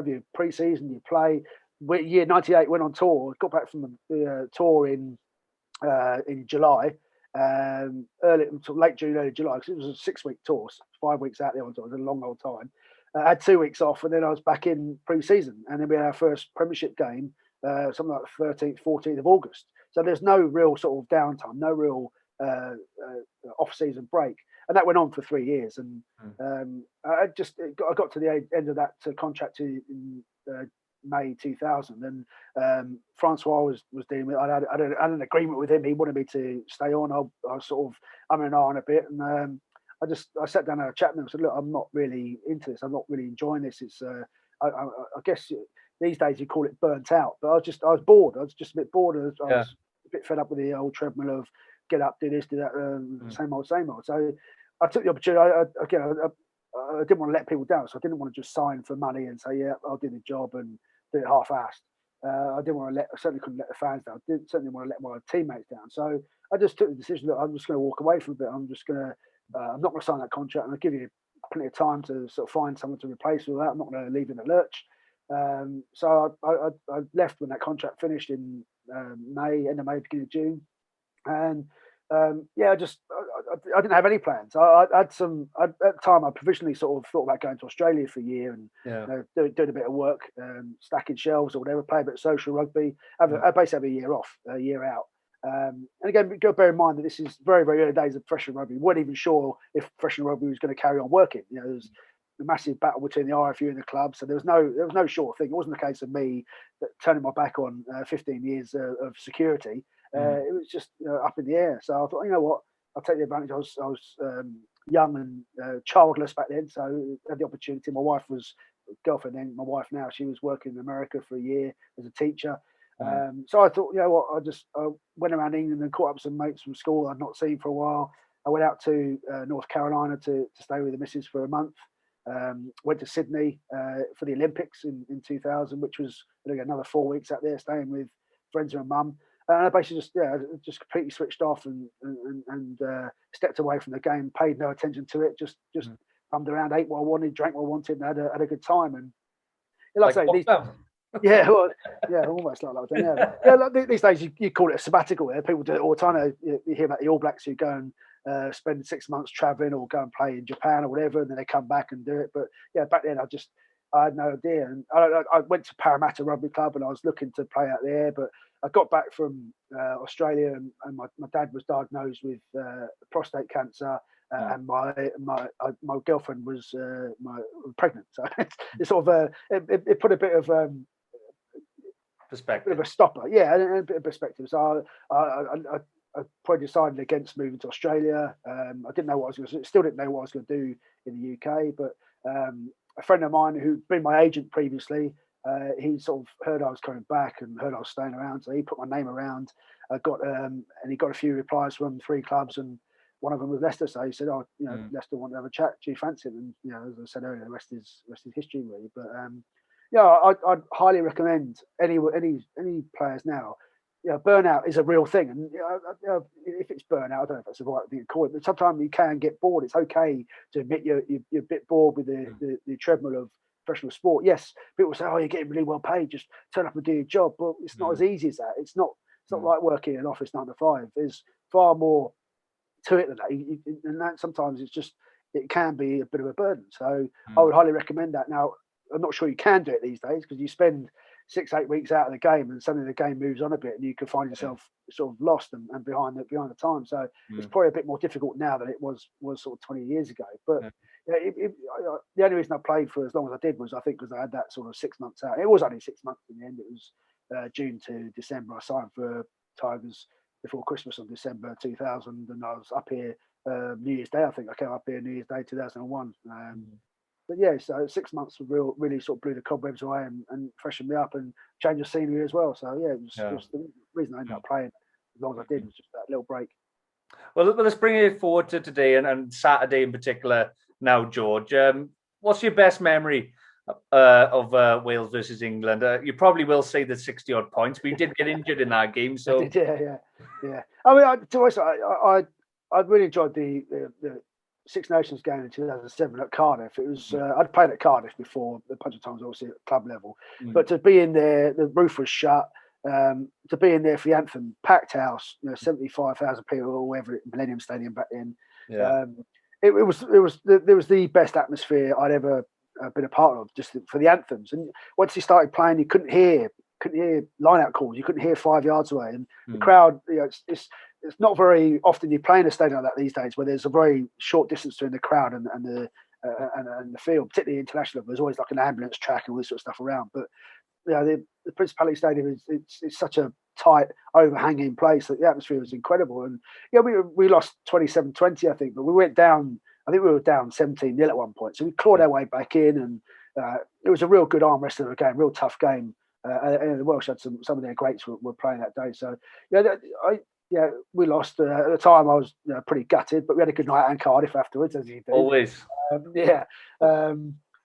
your pre-season, you play. Year 98 went on tour, got back from the tour in July, early until late June, early July, because it was a 6-week tour, 5 weeks out there on tour. It was a long old time. I had 2 weeks off, and then I was back in pre-season, and then we had our first Premiership game, something like the 13th, 14th of August. So there's no real sort of downtime, no real off-season break, and that went on for 3 years. And I got to the end of that contract in May 2000, and Francois was dealing with. I had an agreement with him. He wanted me to stay on. I was sort of umming and ahhing a bit, and I sat down and had a chat with him and said, look, I'm not really into this. I'm not really enjoying this. It's I guess these days you call it burnt out, but I was bored. I was just a bit bored. I was a bit fed up with the old treadmill of get up, do this, do that, same old. So I took the opportunity. I didn't want to let people down, so I didn't want to just sign for money and say, yeah, I'll do the job and do it half-assed. I didn't want to I certainly couldn't let the fans down. I certainly want to let my teammates down. So I just took the decision that I'm just going to walk away from a bit. I'm not going to sign that contract, and I'll give you plenty of time to sort of find someone to replace all that. I'm not going to leave in the lurch. So I left when that contract finished in end of May, beginning of June, and I didn't have any plans. I had some at the time. I provisionally sort of thought about going to Australia for a year and doing a bit of work, stacking shelves or whatever, play a bit of social rugby. I basically have a year off, a year out. And again, you've got to bear in mind that this is very, very early days of professional rugby. We weren't even sure if professional rugby was going to carry on working. There was a massive battle between the RFU and the club, so there was no sure thing. It wasn't a case of me turning my back on 15 years of security. It was just up in the air. So I thought, you know what, I'll take the advantage. I was young and childless back then, so I had the opportunity. My wife was girlfriend then. My wife now, she was working in America for a year as a teacher. So I thought, you know what, I went around England and caught up with some mates from school I'd not seen for a while. I went out to North Carolina to stay with the missus for a month. Went to Sydney for the Olympics in 2000, which was another 4 weeks out there staying with friends and mum. And I basically just completely switched off and stepped away from the game, paid no attention to it, just bummed around, ate what I wanted, drank what I wanted, and had a good time. And like I say, almost like that. These days you call it a sabbatical. People do it all the time. You hear about the All Blacks who go and spend 6 months traveling or go and play in Japan or whatever, and then they come back and do it. But back then I had no idea. And I went to Parramatta Rugby Club and I was looking to play out there, but I got back from Australia and my dad was diagnosed with prostate cancer. And my girlfriend was pregnant, so it sort of it put a bit of perspective, bit of a stopper, and a bit of perspective. So I probably decided against moving to Australia. I didn't know what I was going to, still didn't know what I was going to do in the UK, but a friend of mine who'd been my agent previously, he sort of heard I was coming back and heard I was staying around, so he put my name around. And he got a few replies from 3 clubs, and one of them was Leicester. So he said, Leicester want to have a chat. Do you fancy it? And as I said earlier, the rest is history, really. But I'd highly recommend any players now. Burnout is a real thing, and if it's burnout, I don't know if that's the right thing to call it, but sometimes you can get bored. It's okay to admit you're a bit bored with the treadmill of professional sport. Yes, people say, "Oh, you're getting really well paid. Just turn up and do your job." But it's not as easy as that. It's not like working in an office 9 to 5. There's far more to it than that, and that sometimes it can be a bit of a burden. So I would highly recommend that. Now, I'm not sure you can do it these days because you spend 6-8 weeks out of the game and suddenly the game moves on a bit and you can find yourself sort of lost and behind the time. So it's probably a bit more difficult now than it was sort of 20 years ago. But the only reason I played for as long as I did was I think because I had that sort of 6 months out. It was only 6 months in the end. It was June to December. I signed for Tigers before Christmas on December 2000, and I was up here New Year's Day. I think I came up here New Year's Day 2001. But so 6 months really sort of blew the cobwebs away and freshened me up and changed the scenery as well. So it was the reason I ended up playing as long as I did was just that little break. Well, let's bring it forward to today and Saturday in particular. Now, George, what's your best memory of Wales versus England? You probably will say the 60-odd points. We did get injured in that game, so yeah. I mean, I really enjoyed the Six Nations game in 2007 at Cardiff. It was I'd played at Cardiff before a bunch of times, obviously at club level, but to be in there, the roof was shut. To be in there for the anthem, packed house, 75,000 people, or whatever, Millennium Stadium back then. It was the best atmosphere I'd ever been a part of, just for the anthems. And once you started playing, you couldn't hear line-out calls. You couldn't hear 5 yards away, and the crowd. It's not very often you play in a stadium like that these days, where there's a very short distance between the crowd and the field. Particularly international, there's always like an ambulance track and all this sort of stuff around. But the Principality Stadium it's such a tight, overhanging place that the atmosphere was incredible. And we lost 27-20, I think, but we went down. I think we were down 17-0 at one point, so we clawed our way back in, and it was a real good arm wrestling of a game, real tough game. And the Welsh had some of their greats were playing that day. So yeah, we lost. At the time, I was pretty gutted, but we had a good night in Cardiff afterwards, as you do. Always. Yeah.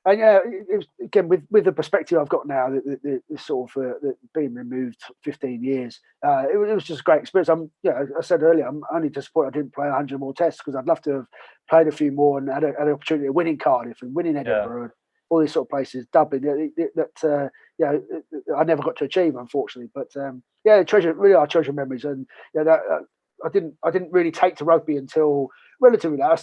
And yeah, it was, again, with the perspective I've got now, the sort of being removed 15 years, it was just a great experience. I said earlier, I'm only disappointed I didn't play 100 more tests, because I'd love to have played a few more and had an opportunity of winning Cardiff and winning Edinburgh and all these sort of places, Dublin, that I never got to achieve, unfortunately. But yeah, really are treasure memories, and that I didn't really take to rugby until relatively late. I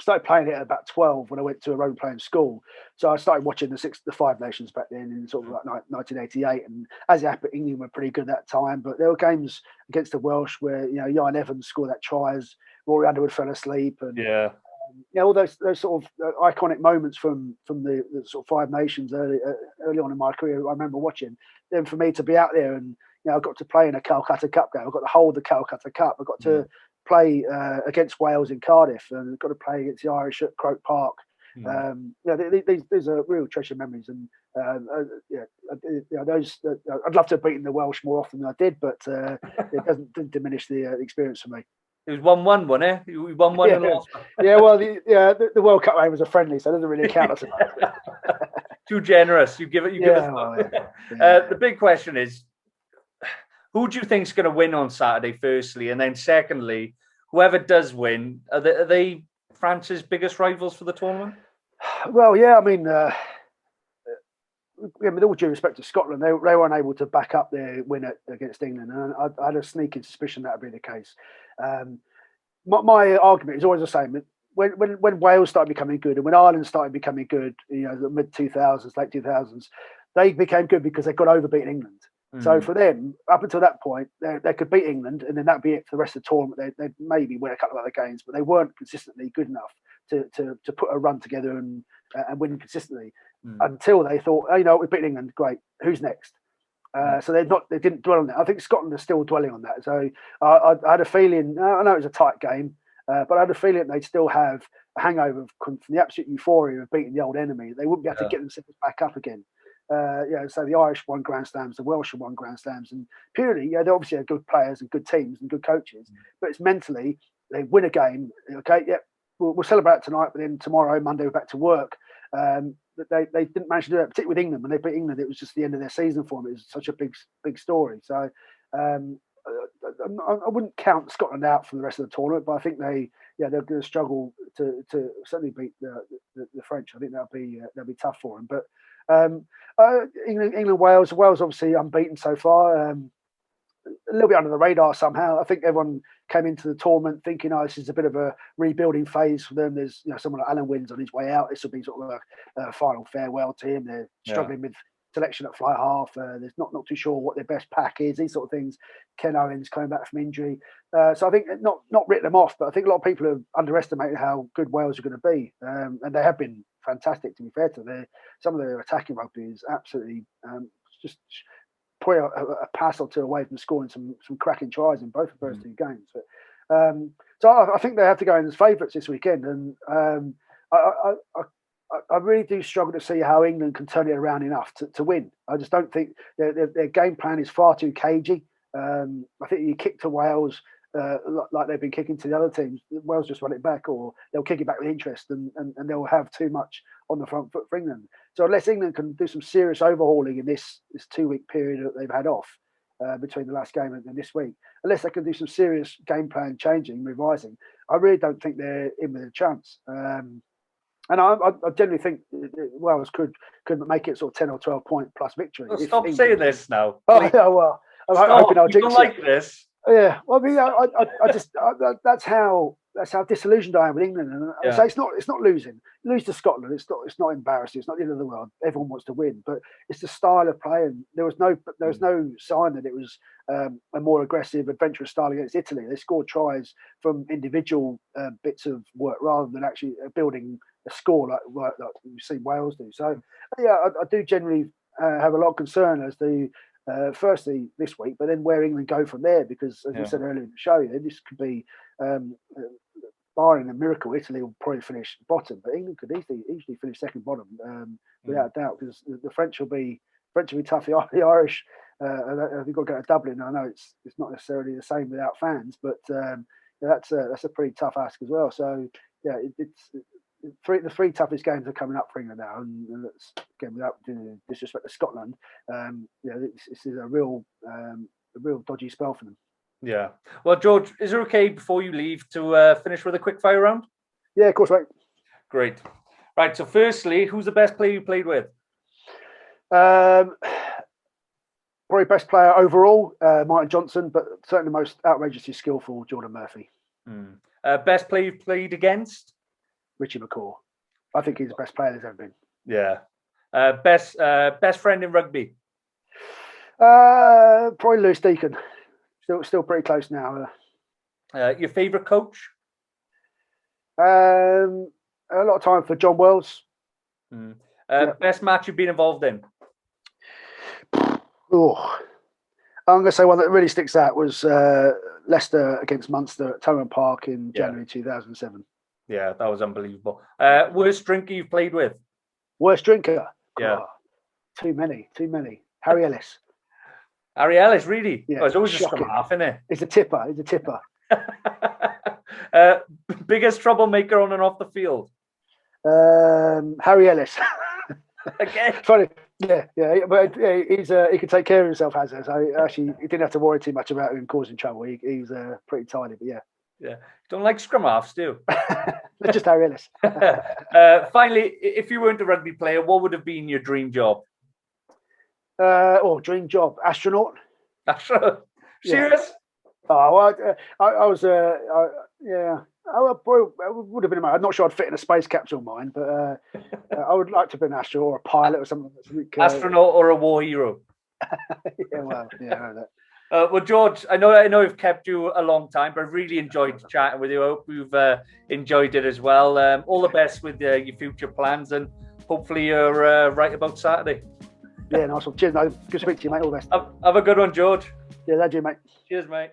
started playing it at about 12 when I went to a rugby playing school. So I started watching the Five Nations back then in sort of like 1988. And as it happened, England were pretty good at that time. But there were games against the Welsh where Jan Evans scored that try as Rory Underwood fell asleep, and all those sort of iconic moments from the sort of Five Nations early on in my career. I remember watching. Then for me to be out there and I got to play in a Calcutta Cup game. I got to hold the Calcutta Cup. I got to play against Wales in Cardiff, and got to play against the Irish at Croke Park. These are real treasure memories, and those. I'd love to have beaten the Welsh more often than I did, but didn't diminish the experience for me. It was 1-1, wasn't it? We won one and lost. Yeah, well, the World Cup game was a friendly, so it doesn't really count. Too generous. You give it. The big question is, who do you think is going to win on Saturday, firstly? And then secondly, whoever does win, are they France's biggest rivals for the tournament? Well, yeah, I mean, with all due respect to Scotland, they weren't able to back up their win against England. And I had a sneaking suspicion that would be the case. My argument is always the same. When Wales started becoming good and when Ireland started becoming good, the mid-2000s, late 2000s, they became good because they got over beating England. So for them, up until that point, they could beat England, and then that'd be it for the rest of the tournament. They'd maybe win a couple of other games, but they weren't consistently good enough to put a run together and win consistently until they thought, we beat England, great. Who's next? So they didn't dwell on that. I think Scotland is still dwelling on that. So I had a feeling. I know it was a tight game, but I had a feeling they'd still have a hangover from the absolute euphoria of beating the old enemy. They wouldn't be able to get themselves back up again. So the Irish won Grand Slams, the Welsh have won Grand Slams, and purely, they obviously have good players and good teams and good coaches, but it's mentally, they win a game, we'll celebrate tonight, but then tomorrow, Monday, we're back to work. But they didn't manage to do that, particularly with England. When they beat England, it was just the end of their season for them. It was such a big story. So I wouldn't count Scotland out from the rest of the tournament, but I think they're going to struggle to certainly beat the French. I think that'll be tough for them. But England, Wales obviously unbeaten so far. A little bit under the radar somehow. I think everyone came into the tournament thinking, this is a bit of a rebuilding phase for them. There's someone like Alan Wynn's on his way out. This will be sort of a final farewell to him. They're struggling with selection at fly half. There's not too sure what their best pack is. These sort of things. Ken Owens coming back from injury. So I think not written them off, but I think a lot of people have underestimated how good Wales are going to be, and they have been fantastic. To be fair to them, some of their attacking rugby is absolutely just probably a pass or two away from scoring some cracking tries in both of the first two games. But, so I think they have to go in as favourites this weekend, and I really do struggle to see how England can turn it around enough to win. I just don't think their game plan is far too cagey. I think you kick to Wales like they've been kicking to the other teams. Wales just run it back, or they'll kick it back with interest, and they'll have too much on the front foot for England. So unless England can do some serious overhauling in this 2-week period that they've had off between the last game and this week, unless they can do some serious game plan changing, revising, I really don't think they're in with a chance. And I generally think Wales could make it sort of 10 or 12 point plus victory. Well, stop saying this now. Oh, yeah, well, I'm hoping I'll jinx it. Like this. Yeah, well, I mean, I just that's how disillusioned I am with England, and so it's not losing. Lose to Scotland, it's not embarrassing. It's not the end of the world. Everyone wants to win, but it's the style of play, and there was no sign that it was a more aggressive, adventurous style against Italy. They scored tries from individual bits of work rather than actually building a score like we've seen Wales do. So yeah, I do generally have a lot of concern as to. Firstly this week, but then where England go from there, because as we said earlier in the show, this could be barring a miracle, Italy will probably finish bottom, but England could easily finish second bottom without a doubt, because the French will be tough. The Irish They've got to go to Dublin. I know it's not necessarily the same without fans, but that's a pretty tough ask as well. So yeah, the three toughest games are coming up for England now, and that's, again, without doing disrespect to Scotland, this is a real dodgy spell for them. Yeah. Well, George, is it okay before you leave to finish with a quick fire round? Yeah, of course, mate. Great. Right. So, firstly, who's the best player you played with? Probably best player overall, Martin Johnson, but certainly most outrageously skillful, Jordan Murphy. Best player you've played against? Richie McCaw. I think he's the best player there's ever been. Yeah. Best friend in rugby? Probably Lewis Deacon. Still pretty close now. Your favourite coach? A lot of time for John Wells. Best match you've been involved in? Oh, I'm going to say one that really sticks out was Leicester against Munster at Thomond Park in January 2007. Yeah, that was unbelievable. Worst drinker you've played with? Worst drinker? Yeah. Oh, too many. Harry Ellis. Harry Ellis, really? Yeah, it's always shocking. a scrum half, isn't it? He's a tipper. Biggest troublemaker on and off the field? Harry Ellis. Again? Funny. Yeah, but he can take care of himself, has he? So actually, he didn't have to worry too much about him causing trouble. He's pretty tidy, but yeah. Yeah. Don't like scrum halves, do you? Just Harry Ellis. Finally, if you weren't a rugby player, what would have been your dream job? Dream job, astronaut. Astronaut? Serious? Oh, well, I was, I would have been. I'm not sure I'd fit in a space capsule, mine, but I would like to have been an astronaut or a pilot or something. Astronaut or a war hero? Yeah, well, yeah, I know that. Well, George, I know I've kept you a long time, but I really enjoyed chatting with you. I hope you've enjoyed it as well. All the best with your future plans, and hopefully you're right about Saturday. Yeah, nice one. Cheers, mate. Good to speak to you, mate. All the best. Have a good one, George. Yeah, that's you, mate. Cheers, mate.